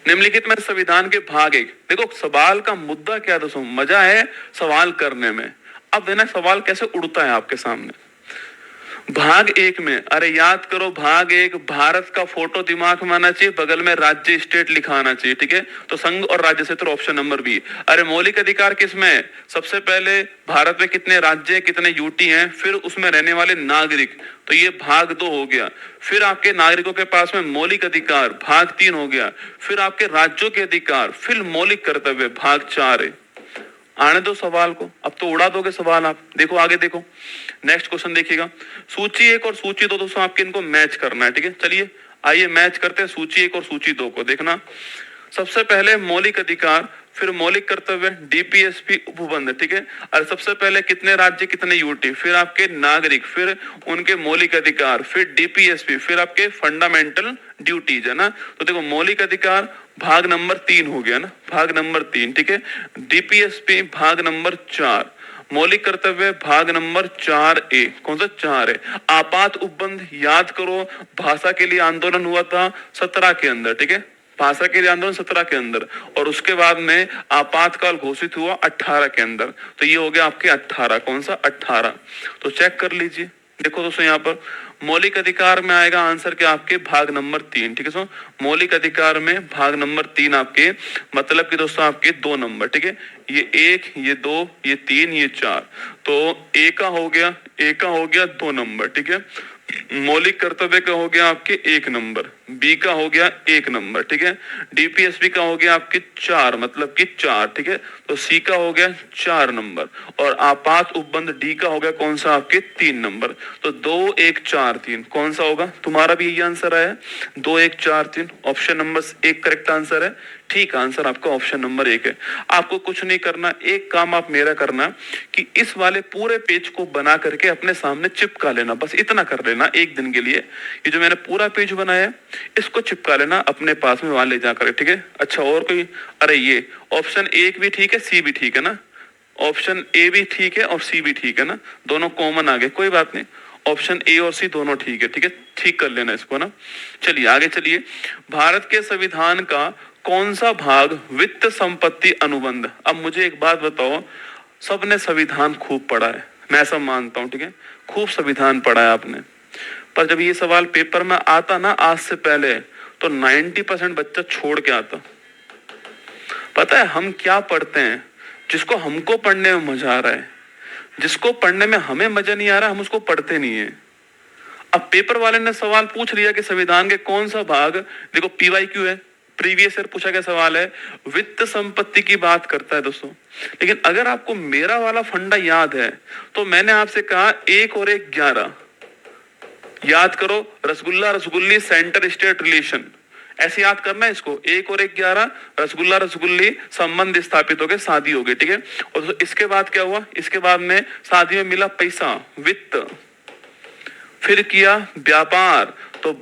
निम्नलिखित में संविधान के भाग 1, देखो सवाल का मुद्दा क्या दोस्तों, मजा है सवाल करने में। अब देना सवाल कैसे उड़ता है आपके सामने। भाग 1 में, अरे याद करो, भाग 1 भारत का फोटो दिमाग में आना चाहिए, बगल में राज्य स्टेट लिखा आना चाहिए, ठीक है। तो संघ और राज्य क्षेत्र ऑप्शन नंबर बी। अरे मौलिक अधिकार किसमें, सबसे पहले भारत में कितने राज्य कितने यूटी हैं, फिर उसमें रहने वाले नागरिक, तो ये भाग 2 हो गया। फिर आपके नागरिकों के पास में मौलिक अधिकार भाग 3 हो गया। फिर आपके राज्यों के अधिकार, फिर मौलिक कर्तव्य भाग 4 है। आने दो सवाल को, अब तो उड़ा दोगे सवाल आप। देखो आगे देखो, नेक्स्ट क्वेश्चन देखिएगा। सूची 1 और सूची 2 दोस्तों आपके इनको मैच करना है, ठीक है। चलिए आइए मैच करते हैं सूची 1 और सूची 2 को। देखना सबसे पहले मौलिक अधिकार, फिर मौलिक कर्तव्य डीपीएसपी उपबंध, ठीक है। और सबसे पहले कितने राज्य कितने यूटी, फिर आपके नागरिक, फिर उनके मौलिक अधिकार, फिर डीपीएसपी, फिर आपके फंडामेंटल ड्यूटीज, है ना। तो देखो मौलिक अधिकार भाग नंबर 3 हो गया ना, भाग नंबर 3, ठीक है। डीपीएसपी भाग नंबर 4, मौलिक कर्तव्य भाग नंबर 4A, कौन सा 4 है। आपात उपबंध याद करो, भाषा के लिए आंदोलन हुआ था 17 के अंदर, ठीक है। भाषा के लिए आंदोलन 17 के अंदर, और उसके बाद में आपातकाल घोषित हुआ 18 के अंदर। तो ये हो गया आपके 18, कौन सा 18। तो चेक कर लीजिए, देखो दोस्तों यहाँ पर मौलिक अधिकार में आएगा आंसर क्या आपके भाग नंबर 3, ठीक है। सो मौलिक अधिकार में भाग नंबर 3 आपके, मतलब कि दोस्तों आपके 2 नंबर, ठीक है। ये 1, ये 2, ये 3, ये 4, तो ए का हो गया, ए का हो गया 2 नंबर, ठीक है। मौलिक कर्तव्य का हो गया आपके 1 नंबर, बी का हो गया 1 नंबर, ठीक है। डीपीएसपी का हो गया आपके 4, मतलब कि 4, ठीक है। तो सी का हो गया 4 नंबर, और आपात उपबंध डी का हो गया कौन सा आपके 3 नंबर। तो 2 1 4 3 कौन सा होगा, तुम्हारा भी यही आंसर आया 2 1 4 3, ऑप्शन नंबर 1 करेक्ट आंसर है। ठीक आंसर आपका ऑप्शन नंबर 1 है। आपको कुछ नहीं करना, एक काम आप मेरा करना कि इस वाले पूरे पेज को बना करके अपने सामने चिपका लेना, बस इतना कर लेना एक दिन के लिए। ये जो मैंने पूरा पेज बनाया है इसको चिपका लेना अपने पास में, वहां ले जाकर, ठीक है। अच्छा और कोई, अरे ये ऑप्शन 1 भी ठीक है, सी भी ठीक है ना, ऑप्शन ए भी ठीक है और सी भी ठीक है ना, दोनों कॉमन आ गए, कोई बात नहीं। ऑप्शन ए और सी दोनों ठीक है, ठीक है, ठीक कर लेना इसको ना। चलिए आगे चलिए। भारत के संविधान का कौन सा भाग वित्त संपत्ति अनुबंध। अब मुझे एक बात बताओ, सबने संविधान खूब पढ़ा है, मैं ऐसा मानता हूं, ठीक है, खूब संविधान पढ़ा है आपने, पर जब ये सवाल पेपर में आता ना आज से पहले, तो 90% बच्चा छोड़ के आता। पता है हम क्या पढ़ते हैं, जिसको हमको पढ़ने में मजा आ रहा है, जिसको पढ़ने में हमें मजा नहीं आ रहा हम उसको पढ़ते नहीं है। अब पेपर वाले ने सवाल पूछ लिया कि संविधान के कौन सा भाग, देखो पीवाईक्यू है, प्रीवियस ईयर पूछा गया सवाल है, वित्त संपत्ति की बात करता है दोस्तों। लेकिन अगर आपको मेरा वाला फंडा याद है तो मैंने आपसे कहा 1 और 1 11, याद करो, रसगुल्ला रसगुल्ली सेंटर स्टेट रिलेशन, ऐसे याद करना है इसको, 1 और 1 11, रसगुल्ला रसगुल्ली संबंध स्थापित हो गए, शादी हो गई, ठीक है। और इसके बाद क्या हुआ, इसके बाद में शादी में मिला पैसा, वित्त, फिर किया व्यापार, तो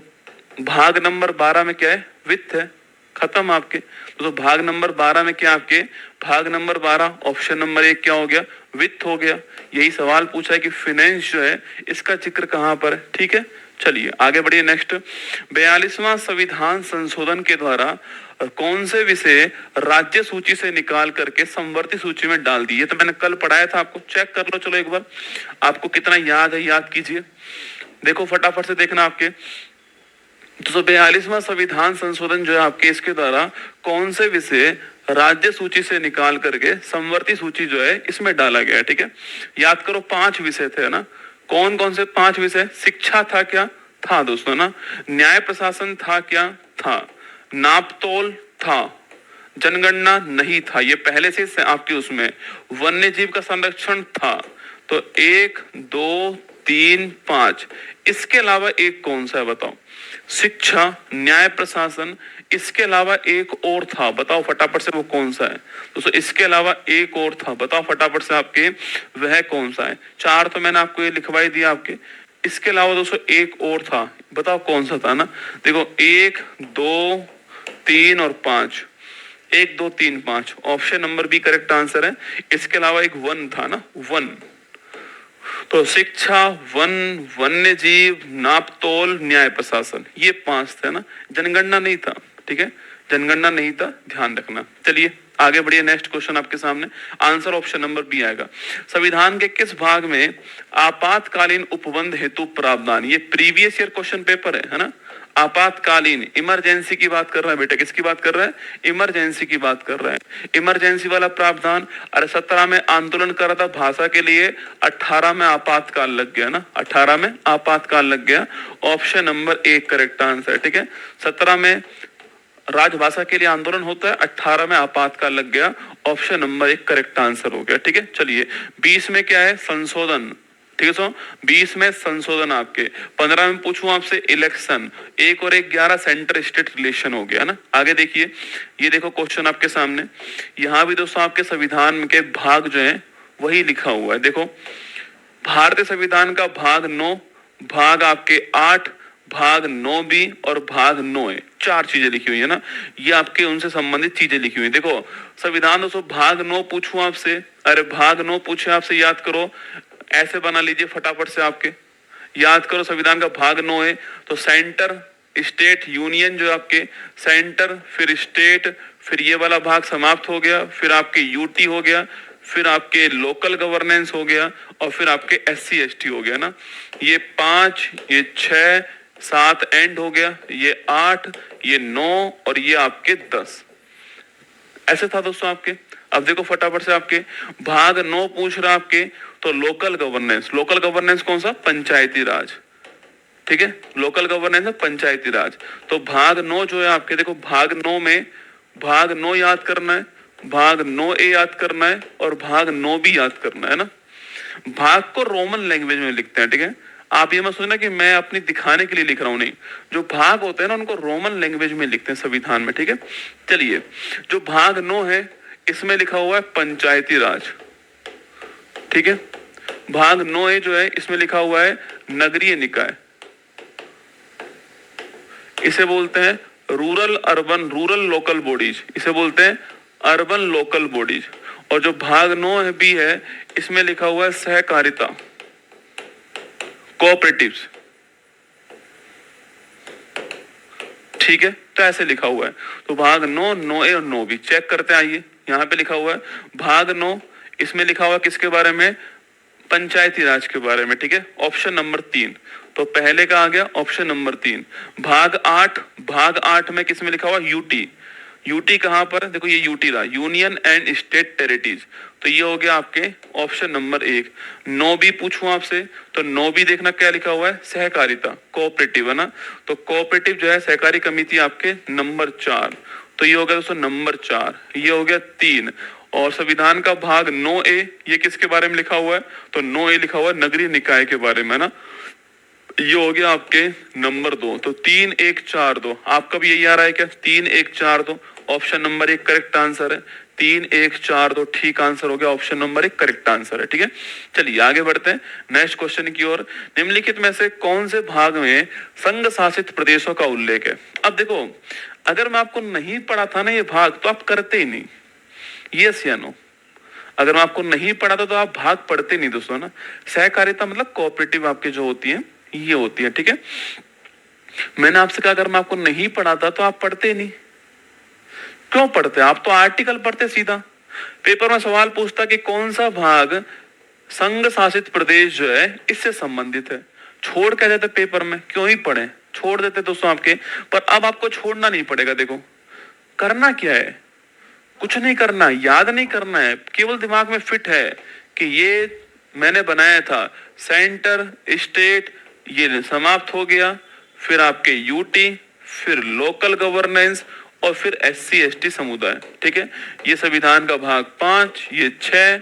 भाग नंबर 12 में क्या है, वित्त है, खत्म आपके। तो भाग नंबर 12 में क्या आपके, भाग नंबर 12 ऑप्शन नंबर 1 क्या हो गया, वित्त हो गया। यही सवाल पूछा है कि फाइनेंस जो है इसका जिक्र कहां पर है, ठीक है। चलिए आगे बढ़िए नेक्स्ट। 42वां संविधान संशोधन के द्वारा कौन से विषय राज्य सूची से निकाल करके समवर्ती सूची में डाल दिए, तो मैंने कल पढ़ाया था, आपको चेक कर लो, चलो एक बार आपको कितना याद है याद कीजिए, देखो फटाफट से देखना आपके। तो 42वां संविधान संशोधन जो है आपके, इसके द्वारा कौन से विषय राज्य सूची से निकाल करके समवर्ती सूची जो है इसमें डाला गया है, ठीक है। याद करो 5 विषय थे ना, कौन कौन से 5 विषय, शिक्षा था क्या, था दोस्तों ना, न्याय प्रशासन था क्या, था, नापतोल था, जनगणना नहीं था, ये पहले से आपके उसमें, वन्य जीव का संरक्षण था। तो 1 2 3 5, इसके अलावा एक कौन सा है बताओ, शिक्षा, न्याय प्रशासन, इसके अलावा एक और था, बताओ फटाफट से वो कौन सा है दोस्तों, इसके अलावा एक और था, बताओ फटाफट से आपके वह कौन सा है। 4 तो मैंने आपको ये लिखवाई दिया आपके, इसके अलावा दोस्तों एक और था, बताओ कौन सा था ना। देखो 1 2 3 और 5, 1 2 3 5, option number B correct answer है। इसके अलावा एक 1 था ना, 1, तो शिक्षा, वन, वन्य जीव, नापतोल, न्याय प्रशासन, ये 5 थे ना, जनगणना नहीं था, ठीक है, जनगणना नहीं था, ध्यान रखना। चलिए आगे बढ़िए, नेक्स्ट क्वेश्चन आपके सामने, आंसर ऑप्शन नंबर बी आएगा। संविधान के किस भाग में आपातकालीन उपबंध हेतु प्रावधान, ये प्रीवियस ईयर क्वेश्चन पेपर है ना, आपातकालीन, इमरजेंसी की बात कर रहा है बेटा, किसकी बात कर रहा है, इमरजेंसी की बात कर रहा है, इमरजेंसी वाला प्रावधान। अरे 17 में आंदोलन कर रहा था भाषा के लिए, 18 में आपातकाल लग गया ना, 18 में आपातकाल लग गया, ऑप्शन नंबर 1 करेक्ट आंसर, ठीक है। 17 में राजभाषा के लिए आंदोलन होता है, 18 में आपातकाल लग गया, ऑप्शन नंबर 1 करेक्ट आंसर हो गया, ठीक है। चलिए 20 में क्या है, संशोधन, ठीक है। 20 में संशोधन आपके, 15 में पूछूं आपसे इलेक्शन, 1 और 1 11 सेंटर स्टेट रिलेशन हो गया ना। आगे देखिए, ये देखो क्वेश्चन आपके सामने, यहाँ भी दोस्तों आपके संविधान के भाग जो है वही लिखा हुआ है। देखो, भारतीय संविधान का भाग 9, भाग आपके 8, भाग 9B और भाग 9A, 4 चीजें लिखी हुई है ना। ये आपके उनसे संबंधित चीजें लिखी हुई है। देखो संविधान दोस्तों, भाग 9 पूछूं आपसे, अरे भाग 9 पूछे आपसे, याद करो, ऐसे बना लीजिए फटाफट से, आपके याद करो। संविधान का भाग 9 है तो सेंटर, स्टेट, यूनियन जो आपके सेंटर, फिर स्टेट, फिर ये वाला भाग समाप्त हो गया, फिर आपके यूटी हो गया, फिर आपके लोकल गवर्नेंस हो गया, और फिर आपके SC ST हो गया ना। ये 5, ये 6, 7 एंड हो गया, ये 8, ये 9 और ये आपके 10। ऐसे था दोस्तों आपके। अब देखो फटाफट से, आपके भाग 9 पूछ रहा आपके, तो लोकल गवर्नेंस, लोकल गवर्नेंस कौन सा, पंचायती राज, ठीक है, लोकल गवर्नेंस है पंचायती राज। तो भाग 9 जो है आपके, देखो भाग 9 में, भाग 9 याद करना है, भाग 9A याद करना है, और भाग 9B याद करना है ना। भाग को रोमन लैंग्वेज में लिखते हैं, ठीक है। आप ये मत सोचना कि मैं अपनी दिखाने के लिए लिख रहा हूं, नहीं, जो भाग होते हैं ना उनको रोमन लैंग्वेज में लिखते हैं संविधान में, ठीक है। चलिए, जो भाग 9 है इसमें लिखा हुआ है पंचायती राज, ठीक है। भाग 9A जो है इसमें लिखा हुआ है नगरीय निकाय, इसे बोलते हैं rural urban, rural local bodies, इसे बोलते हैं अर्बन लोकल बॉडीज। और जो भाग 9B है इसमें लिखा हुआ है सहकारिता, कोऑपरेटिव्स, ठीक है। तो ऐसे लिखा हुआ है। तो भाग 9, 9A और 9B चेक करते हैं, आइए यहां पे लिखा हुआ है भाग 9, इसमें लिखा हुआ है किसके बारे में, पंचायती राज के बारे में, ठीक है। ऑप्शन नंबर 3, तो पहले का आ गया ऑप्शन नंबर 3। भाग 8, भाग 8 में किसमें लिखा हुआ, यूटी, यूटी कहां पर, देखो ये यूटी रहा, यूनियन एंड स्टेट टेरिटरीज, तो ये हो गया आपके ऑप्शन नंबर 1। 9B पूछूं आपसे, तो 9B देखना क्या लिखा हुआ है, सहकारिता, कोऑपरेटिव है ना। तो कोऑपरेटिव जो है सहकारी समिति आपके नंबर 4, तो ये हो गया दोस्तों नंबर 4, ये हो गया 3। और संविधान का भाग 9A ये किसके बारे में लिखा हुआ है, तो 9A लिखा हुआ है नगरीय निकाय के बारे में ना, ये हो गया आपके नंबर 2। तो 3 1 4 2, आपका भी यही आ रहा है क्या, 3 1 4 2, ऑप्शन नंबर 1 करेक्ट आंसर है। 3 1 4 2 ठीक आंसर हो गया, ऑप्शन नंबर 1 करेक्ट आंसर है, ठीक है। चलिए आगे बढ़ते हैं नेक्स्ट क्वेश्चन की ओर। निम्नलिखित में से कौन से भाग में संघ शासित प्रदेशों का उल्लेख है। अब देखो, अगर मैं आपको नहीं पढ़ा था ना ये भाग, तो आप करते ही नहीं, यस या नो। अगर मैं आपको नहीं पढ़ा था तो आप भाग पढ़ते नहीं दोस्तों ना। सहकारिता मतलब कोऑपरेटिव आपके जो होती है ये होती है, ठीक है। मैंने आपसे कहा अगर मैं आपको नहीं पढ़ाता तो आप पढ़ते नहीं, क्यों पढ़ते, आप तो आर्टिकल पढ़ते सीधा। पेपर में सवाल पूछता कि कौन सा भाग संघ शासित प्रदेश जो है इससे संबंधित है, छोड़ क्या देते पेपर में, क्यों ही पढ़े, छोड़ देते दोस्तों आपके। पर अब आपको छोड़ना नहीं पड़ेगा, देखो करना क्या है, कुछ नहीं करना, याद नहीं करना है, केवल दिमाग में फिट है कि ये मैंने बनाया था सेंटर, स्टेट, ये समाप्त हो गया, फिर आपके यूटी, फिर लोकल गवर्नेंस, और फिर SC ST समुदाय, ठीक है। ये संविधान का भाग 5, ये 6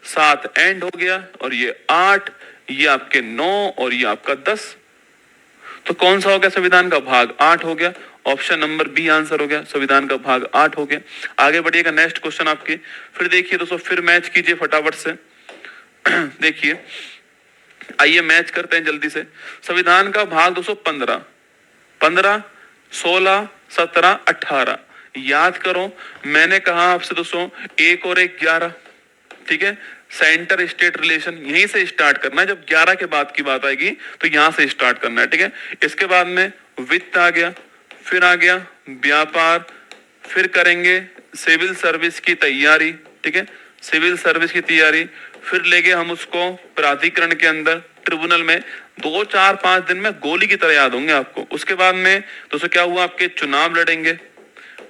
7 एंड हो गया, और ये 8, ये आपके 9 और ये आपका 10। तो कौन सा हो गया, संविधान का भाग 8 हो गया, ऑप्शन नंबर B आंसर हो गया, संविधान का भाग 8 हो गया। आगे बढ़िएगा नेक्स्ट क्वेश्चन आपके, फिर देखिए दोस्तों, फिर मैच कीजिए फटाफट से। देखिए, आइए मैच करते हैं जल्दी से। संविधान का भाग 215, 15, 16, 17, 18, याद करो मैंने कहा आपसे दोस्तों 1 और 1 11, ठीक है। सेंटर स्टेट रिलेशन यहीं से स्टार्ट करना है, जब 11 के बाद की बात आएगी तो यहां से स्टार्ट करना है, ठीक है। इसके बाद में वित्त आ गया, फिर आ गया व्यापार, फिर करेंगे सिविल सर्विस की तैयारी, ठीक है, सिविल सर्विस की तैयारी, फिर ले गए हम उसको प्राधिकरण के अंदर, ट्रिब्यूनल में। 2 4 5 दिन में गोली की तरह याद होंगे आपको। उसके बाद में दोस्तों क्या हुआ, आपके चुनाव लड़ेंगे।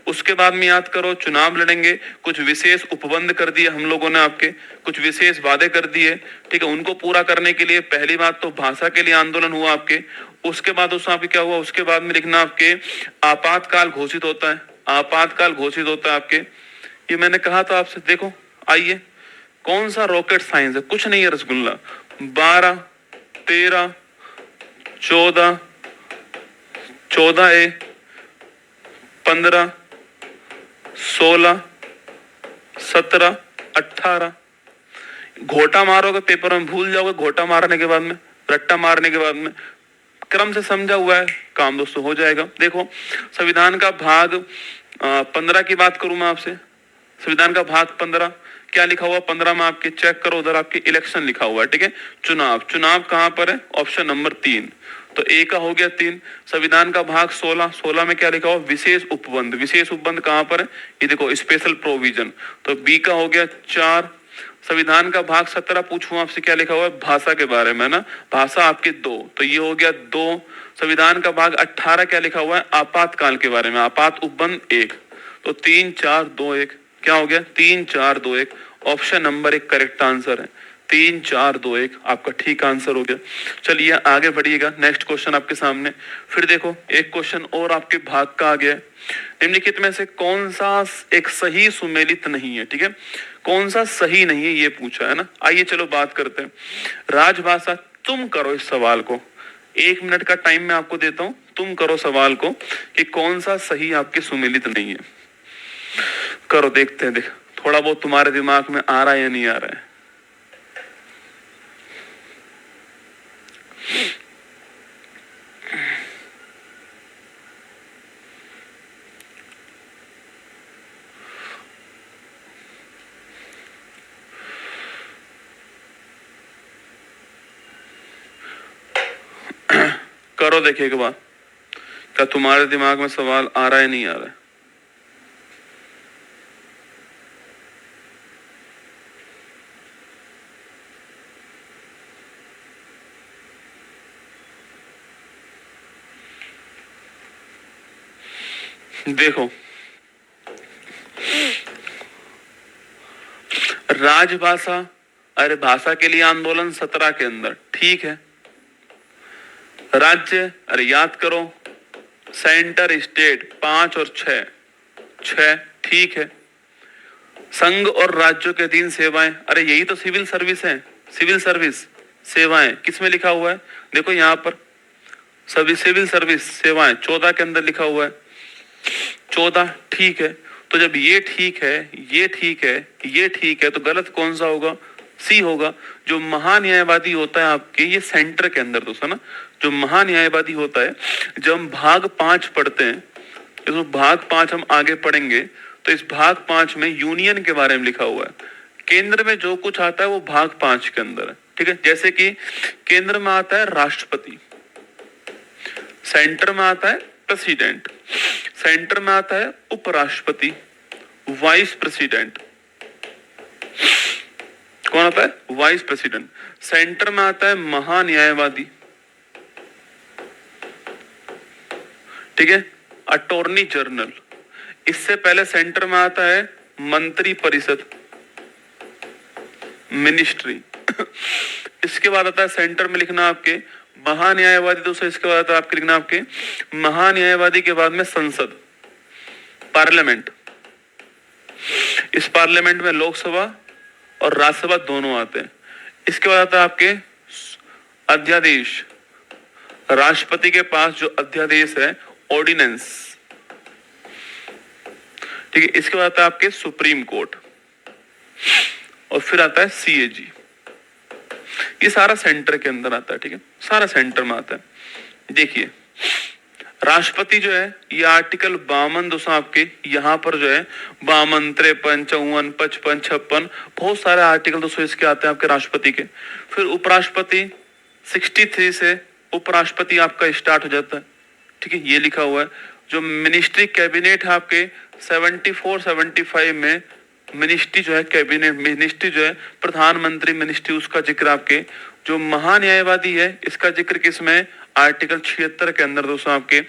उसके बाद में याद करो, चुनाव लड़ेंगे, कुछ विशेष उपबंध कर दिए हम लोगों ने, आपके कुछ विशेष वादे कर दिए, ठीक है। उनको पूरा करने के लिए पहली बात तो भाषा के लिए आंदोलन हुआ आपके। उसके बाद दोस्तों आपके क्या हुआ, उसके बाद में लिखना आपके आपातकाल घोषित होता है, आपातकाल घोषित होता है आपके। ये मैंने कहा था आपसे, देखो आइए कौन सा रॉकेट साइंस है, कुछ नहीं है रसगुल्ला। 12 13, 14, 14A, 15, 16, 17, 18। घोटा मारोगे पेपर में भूल जाओगे, घोटा मारने के बाद में, रट्टा मारने के बाद में। क्रम से समझा हुआ है काम दोस्तों हो जाएगा। देखो संविधान का भाग 15 की बात करूं मैं आपसे। संविधान का भाग 15 क्या लिखा हुआ 15 में आपके, चेक करो उधर आपके इलेक्शन लिखा हुआ है, ठीक है। चुनाव, चुनाव कहां पर है, ऑप्शन नंबर 3, तो ए का हो गया 3। संविधान का भाग 16, 16 में क्या लिखा हुआ, विशेष उपबंध, विशेष उपबंध कहां पर है, ये देखो स्पेशल प्रोविजन, तो बी का हो गया 4। संविधान का भाग 17 पूछूं आपसे क्या लिखा हुआ है, भाषा के बारे में ना, भाषा आपके 2, तो ये हो गया 2। संविधान का भाग 18 क्या लिखा हुआ है, आपातकाल के बारे में, आपात उपबंध 1, तो 3, 4, 2, 1, क्या हो गया 3, 4, 2, 1, ऑप्शन नंबर 1 करेक्ट आंसर है। 3, 4, 2, 1 आपका ठीक आंसर हो गया। चलिए आगे बढ़िएगा, नेक्स्ट क्वेश्चन आपके सामने। फिर देखो एक क्वेश्चन और आपके भाग का आ गया है, निम्नलिखित में से कौन सा एक सही सुमेलित नहीं है, ठीक है, कौन सा सही नहीं है ये पूछा है ना। आइए चलो बात करते हैं। राजभाषा, तुम करो इस सवाल को, 1 मिनट का टाइम मैं आपको देता हूं, तुम करो सवाल को कि कौन सा सही आपके सुमेलित नहीं है। करो, देखते हैं, देख थोड़ा बहुत तुम्हारे दिमाग में आ रहा है या नहीं आ रहा है। करो, देखिए एक बार, क्या तुम्हारे दिमाग में सवाल आ रहा है नहीं आ रहा है। देखो राजभाषा, अरे भाषा के लिए आंदोलन 17 के अंदर, ठीक है। राज्य, अरे याद करो, सेंटर स्टेट 5 और 6, 6 ठीक है। संघ और राज्यों के अधीन सेवाएं, अरे यही तो सिविल सर्विस है, सिविल सर्विस सेवाएं किसमें लिखा हुआ है, देखो यहाँ पर सभी सिविल सर्विस सेवाएं 14 के अंदर लिखा हुआ है, 14 ठीक है। तो जब ये ठीक है, ये ठीक है, ये ठीक है, तो गलत कौन सा होगा, सी होगा। जो महान्यायवादी होता है आपके, ये सेंटर के अंदर दोस्तों ना, जो महान्यायवादी होता है, जब हम भाग 5 पढ़ते हैं, तो भाग 5 हम आगे पढ़ेंगे, तो इस भाग 5 में यूनियन के बारे में लिखा हुआ है। केंद्र में जो कुछ आता है वो भाग 5 के अंदर है, ठीक है। जैसे कि केंद्र में आता है राष्ट्रपति, सेंटर में आता है प्रेसिडेंट, सेंटर में आता है उपराष्ट्रपति, वाइस प्रेसिडेंट, कौन आता है, वाइस प्रेसिडेंट। सेंटर में आता है महान्यायवादी, ठीक है, अटॉर्नी जनरल। इससे पहले सेंटर में आता है मंत्री परिषद, मिनिस्ट्री। इसके बाद आता है सेंटर में लिखना आपके महान्यायवादी दोस्तों, इसके बाद आता है आपके लिखना आपके महान्यायवादी के बाद में संसद, पार्लियामेंट। इस पार्लियामेंट में लोकसभा और राज्यसभा दोनों आते हैं। इसके बाद आता है आपके अध्यादेश, राष्ट्रपति के पास जो अध्यादेश है, ऑर्डिनेंस, ठीक है। इसके बाद आता है आपके सुप्रीम कोर्ट, और फिर आता है सीएजी। ये सारा सेंटर के अंदर आता है, ठीक है, सारा सेंटर में आता है। देखिए राष्ट्रपति जो है, ये आर्टिकल 52 दोस्तों आपके यहाँ पर जो है 52, 53, 54, 55, 56 बहुत सारे आर्टिकल दोस्तों इसके आते हैं आपके राष्ट्रपति के। फिर उपराष्ट्रपति 63 से उपराष्ट्रपति आपका स्टार्ट हो जाता है, ठीक है, ये लिखा हुआ है। जो मिनिस्ट्री कैबिनेट है आपके 74, 75 में मिनिस्ट्री जो है कैबिनेट, मिनिस्ट्री जो है प्रधानमंत्री मिनिस्ट्री, उसका जिक्र आपके। जो महान्यायवादी है इसका जिक्र किसमें, आर्टिकल 76 के अंदर दोस्तों आपके।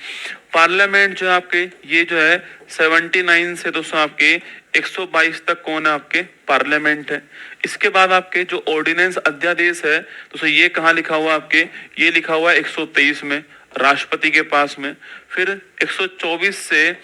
पार्लियामेंट जो है आपके, ये जो है 79 से दोस्तों आपके 122 तक कौन है आपके, पार्लियामेंट है। इसके बाद आपके जो ऑर्डिनेंस अध्यादेश है दोस्तों, ये कहाँ लिखा हुआ आपके, ये लिखा हुआ है 123 में, राष्ट्रपति के पास में। फिर 124 से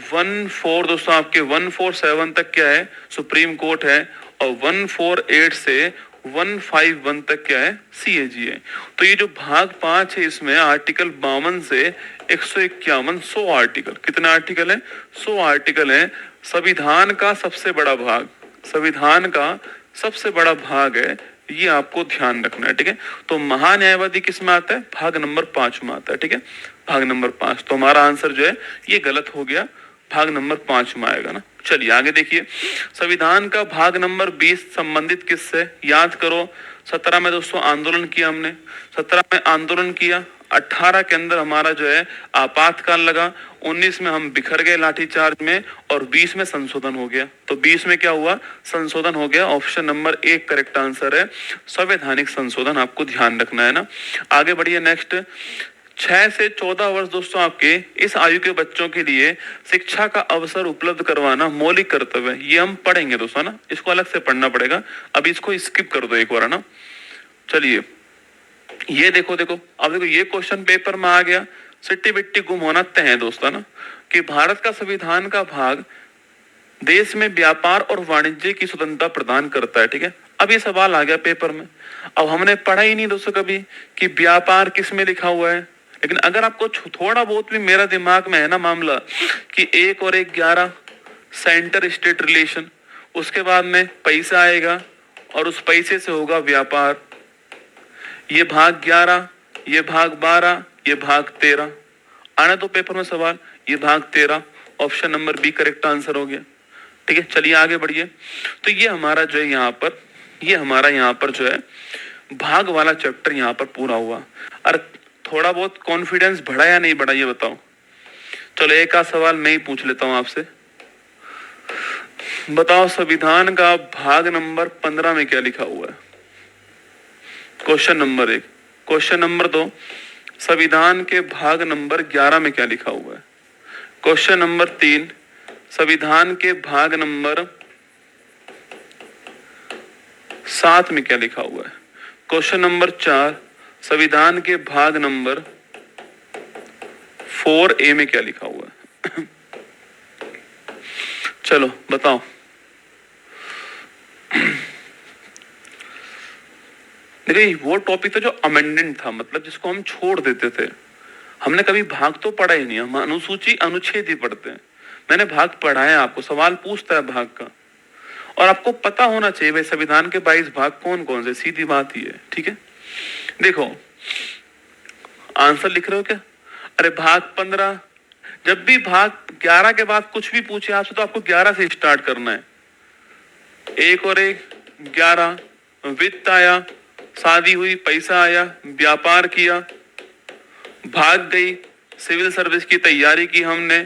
14 दोस्तों आपके 147 तक क्या है, सुप्रीम कोर्ट है। और 148 से 151 तक क्या है, CAG है। तो ये जो भाग 5 है इसमें आर्टिकल 52 से 151, 100 आर्टिकल, कितने आर्टिकल है, 100 आर्टिकल है। संविधान का सबसे बड़ा भाग, संविधान का सबसे बड़ा भाग है, ये आपको ध्यान रखना है, ठीक है। तो महान्यायवादी किस में आता है, भाग नंबर 5 में आता है, ठीक है, भाग नंबर 5। तो हमारा आंसर जो है ये गलत हो गया, भाग नंबर 5 में आएगा ना। चलिए आगे देखिए, संविधान का भाग नंबर 20 संबंधित किससे, याद करो 17 में दोस्तों आंदोलन किया हमने, 17 में आंदोलन किया, 18 के अंदर हमारा जो है आपातकाल लगा, 19 में हम बिखर गए लाठीचार्ज में, और 20 में संशोधन हो गया। तो 20 में क्या हुआ, संशोधन हो गया। ऑप्शन नंबर 1 करेक्ट आंसर है, संवैधानिक संशोधन, आपको ध्यान रखना है ना। आगे बढ़िए नेक्स्ट, 6 से 14 वर्ष दोस्तों आपके इस आयु के बच्चों के लिए शिक्षा का अवसर उपलब्ध करवाना मौलिक कर्तव्य है। ये हम पढ़ेंगे दोस्तों ना, इसको अलग से पढ़ना पड़ेगा, अभी इसको स्किप कर दो एक बार ना। चलिए ये देखो, अब देखो ये क्वेश्चन पेपर में आ गया, सिट्टी बिट्टी गुम होना तय है दोस्तों ना, कि भारत का संविधान का भाग देश में व्यापार और वाणिज्य की स्वतंत्रता प्रदान करता है, ठीक है। अब ये सवाल आ गया पेपर में, अब हमने पढ़ा ही नहीं दोस्तों कभी कि व्यापार किस में लिखा हुआ है, लेकिन अगर आपको थोड़ा बहुत भी मेरा दिमाग में है ना मामला कि 1 और 1 11 सेंटर स्टेट रिलेशन, उसके बाद में पैसा आएगा और उस पैसे से होगा व्यापार, ये भाग 11, ये भाग 12, ये भाग 13 आना तो पेपर में सवाल, ये भाग 13, option number B correct answer हो गया, ठीक है। चलिए आगे बढ़िए, तो ये हमारा जो है यहाँ पर, ये हमारा यहाँ पर जो है भाग वाला चैप्टर यहाँ पर पूरा हुआ। अरे थोड़ा बहुत कॉन्फिडेंस बढ़ा या नहीं बढ़ा ये बताओ। चलो एक आध सवाल मैं ही पूछ लेता हूं आपसे, बताओ संविधान का भाग नंबर 15 में क्या लिखा हुआ है, क्वेश्चन नंबर 1। क्वेश्चन नंबर 2, संविधान के भाग नंबर 11 में क्या लिखा हुआ है। क्वेश्चन नंबर 3, संविधान के भाग नंबर 7 में क्या लिखा हुआ है। क्वेश्चन नंबर 4, संविधान के भाग नंबर 4A में क्या लिखा हुआ है। चलो बताओ, देखिए वो टॉपिक था जो अमेंडेंट था, मतलब जिसको हम छोड़ देते थे, हमने कभी भाग तो पढ़ा ही नहीं, हम अनुसूची अनुच्छेद ही पढ़ते हैं। मैंने भाग पढ़ा है, आपको सवाल पूछता है भाग का, और आपको पता होना चाहिए भाई संविधान के 22 भाग कौन कौन से, सीधी बात ही है, ठीक है। देखो आंसर लिख रहे हो क्या, अरे भाग 15, जब भी भाग 11 के बाद कुछ भी पूछे आपसे तो आपको 11 से स्टार्ट करना है। 1 और 1 11, वित्त आया, शादी हुई, पैसा आया, व्यापार किया, भाग गई, सिविल सर्विस की तैयारी की हमने,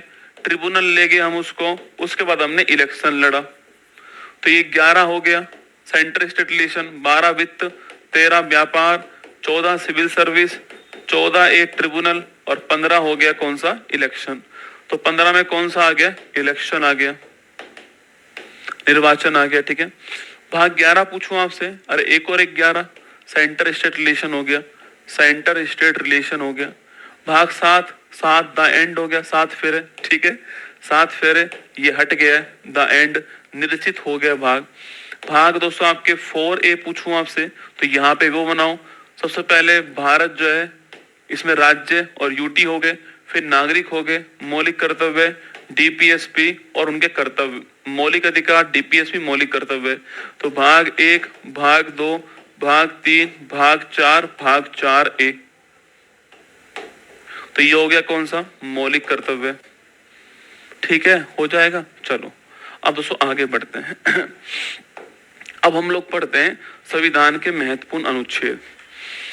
ट्रिब्यूनल ले गए हम उसको, उसके बाद हमने इलेक्शन लड़ा। तो ये 11 हो गया सेंटर स्टेट रिलेशन, 12 वित्त, 13 व्यापार, 14 सिविल सर्विस, 14 एक ट्रिब्यूनल, और 15 हो गया कौन सा, इलेक्शन। तो 15 में कौन सा आ गया, इलेक्शन आ गया, निर्वाचन आ गया, ठीक है। भाग 11 पूछूं आपसे, अरे 1 और 1 11, सेंटर स्टेट रिलेशन हो गया, सेंटर स्टेट रिलेशन हो गया। भाग 7, 7 द एंड हो गया, 7 फेरे, ठीक है, 7 फेरे, ये हट गया, द एंड निश्चित हो गया भाग। भाग दोस्तों आपके 4A पूछूं आपसे, तो यहाँ पे वो बनाओ, सबसे पहले भारत जो है इसमें राज्य और यूटी हो गए, फिर नागरिक हो गए, मौलिक कर्तव्य डीपीएसपी और उनके कर्तव्य, मौलिक अधिकार डीपीएसपी मौलिक कर्तव्य। तो भाग 1, भाग 2, भाग 3, भाग 4, भाग 4A, तो ये हो गया कौन सा, मौलिक कर्तव्य, ठीक है, हो जाएगा। चलो अब दोस्तों आगे बढ़ते हैं। अब हम लोग पढ़ते हैं संविधान के महत्वपूर्ण अनुच्छेद।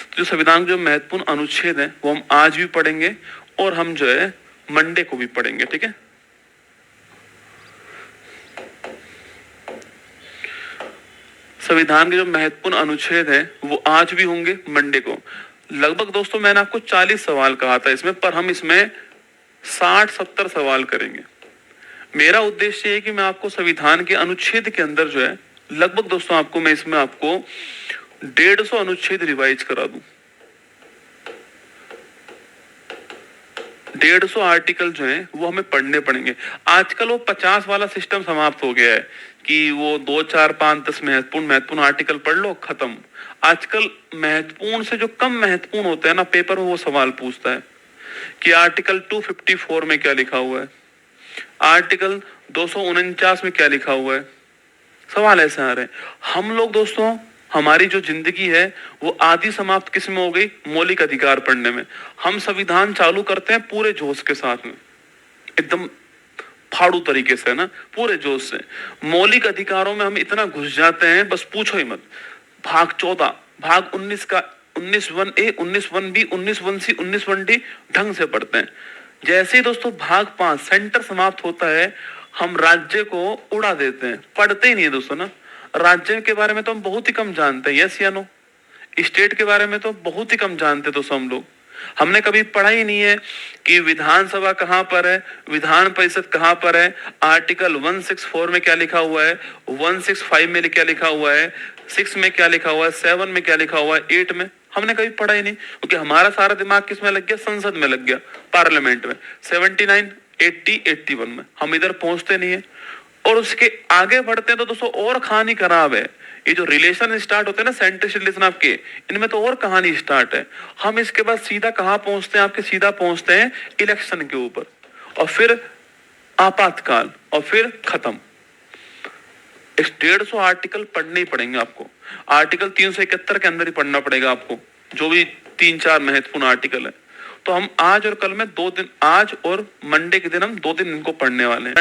तो जो संविधान के जो महत्वपूर्ण अनुच्छेद हैं वो हम आज भी पढ़ेंगे और हम जो है मंडे को भी पढ़ेंगे, ठीक है। संविधान के जो महत्वपूर्ण अनुच्छेद हैं वो आज भी होंगे, मंडे को। लगभग दोस्तों मैंने आपको 40 सवाल कहा था इसमें, पर हम इसमें 60-70 सवाल करेंगे। मेरा उद्देश्य है कि मैं आपको संविधान के अनुच्छेद के अंदर जो है लगभग दोस्तों आपको मैं इसमें आपको 150 अनुच्छेद रिवाइज करा दूं। 150 आर्टिकल जो है वो हमें पढ़ने पड़ेंगे। आजकल वो 50 वाला सिस्टम समाप्त हो गया है कि वो 2, 4, 5, 10 महत्वपूर्ण आर्टिकल पढ़ लो, खत्म। आजकल महत्वपूर्ण से जो कम महत्वपूर्ण होते हैं ना, पेपर में वो सवाल पूछता है कि आर्टिकल 254 में क्या लिखा हुआ है, आर्टिकल 249 में क्या लिखा हुआ है। सवाल ऐसे आ रहे हैं। हम लोग दोस्तों, हमारी जो जिंदगी है वो आधी समाप्त किस में हो गई? मौलिक अधिकार पढ़ने में। हम संविधान चालू करते हैं पूरे जोश के साथ में, एकदम फाड़ू तरीके से ना, पूरे जोश से। मौलिक अधिकारों में हम इतना घुस जाते हैं, बस पूछो ही मत। भाग 14, भाग 19 का 19(1)A, 19(1)B, 19(1)C, 19(1)D ढंग से पढ़ते हैं। जैसे ही दोस्तों भाग 5 सेंटर समाप्त होता है, हम राज्य को उड़ा देते हैं, पढ़ते ही नहीं है दोस्तों ना। राज्य के बारे में तो हम बहुत ही कम जानते हैं, यस या नो। स्टेट के बारे में तो बहुत ही कम जानते दोस्तों हम लोग। हमने कभी पढ़ा ही नहीं है कि विधानसभा कहां पर है, विधान परिषद कहां पर है, आर्टिकल 164 में क्या लिखा हुआ है, 165 में क्या लिखा हुआ है, 6 में क्या लिखा हुआ है, 7 में क्या लिखा हुआ है, 8 में। हमने कभी पढ़ा ही नहीं, क्योंकि हमारा सारा दिमाग किस में लग गया? संसद में लग गया, पार्लियामेंट में। 79, 80, 81 में हम इधर पहुंचते नहीं है। और उसके आगे बढ़ते हैं तो दोस्तों और कहानी खराब है। ये जो रिलेशन स्टार्ट होते हैं ना, सेंट्रिस्ट रिलेशन आपके, इनमें तो और कहानी स्टार्ट है। हम इसके बाद सीधा कहां पहुंचते हैं? आपके सीधा पहुंचते हैं इलेक्शन के ऊपर, और फिर आपातकाल, और फिर खत्म। इस 150 आर्टिकल पढ़ने ही पड़ेंगे आपको। आर्टिकल 371 के अंदर ही पढ़ना पड़ेगा आपको, जो भी 3-4 महत्वपूर्ण आर्टिकल है। तो हम आज और कल में 2 दिन, आज और मंडे के दिन हम 2 दिन इनको पढ़ने वाले हैं।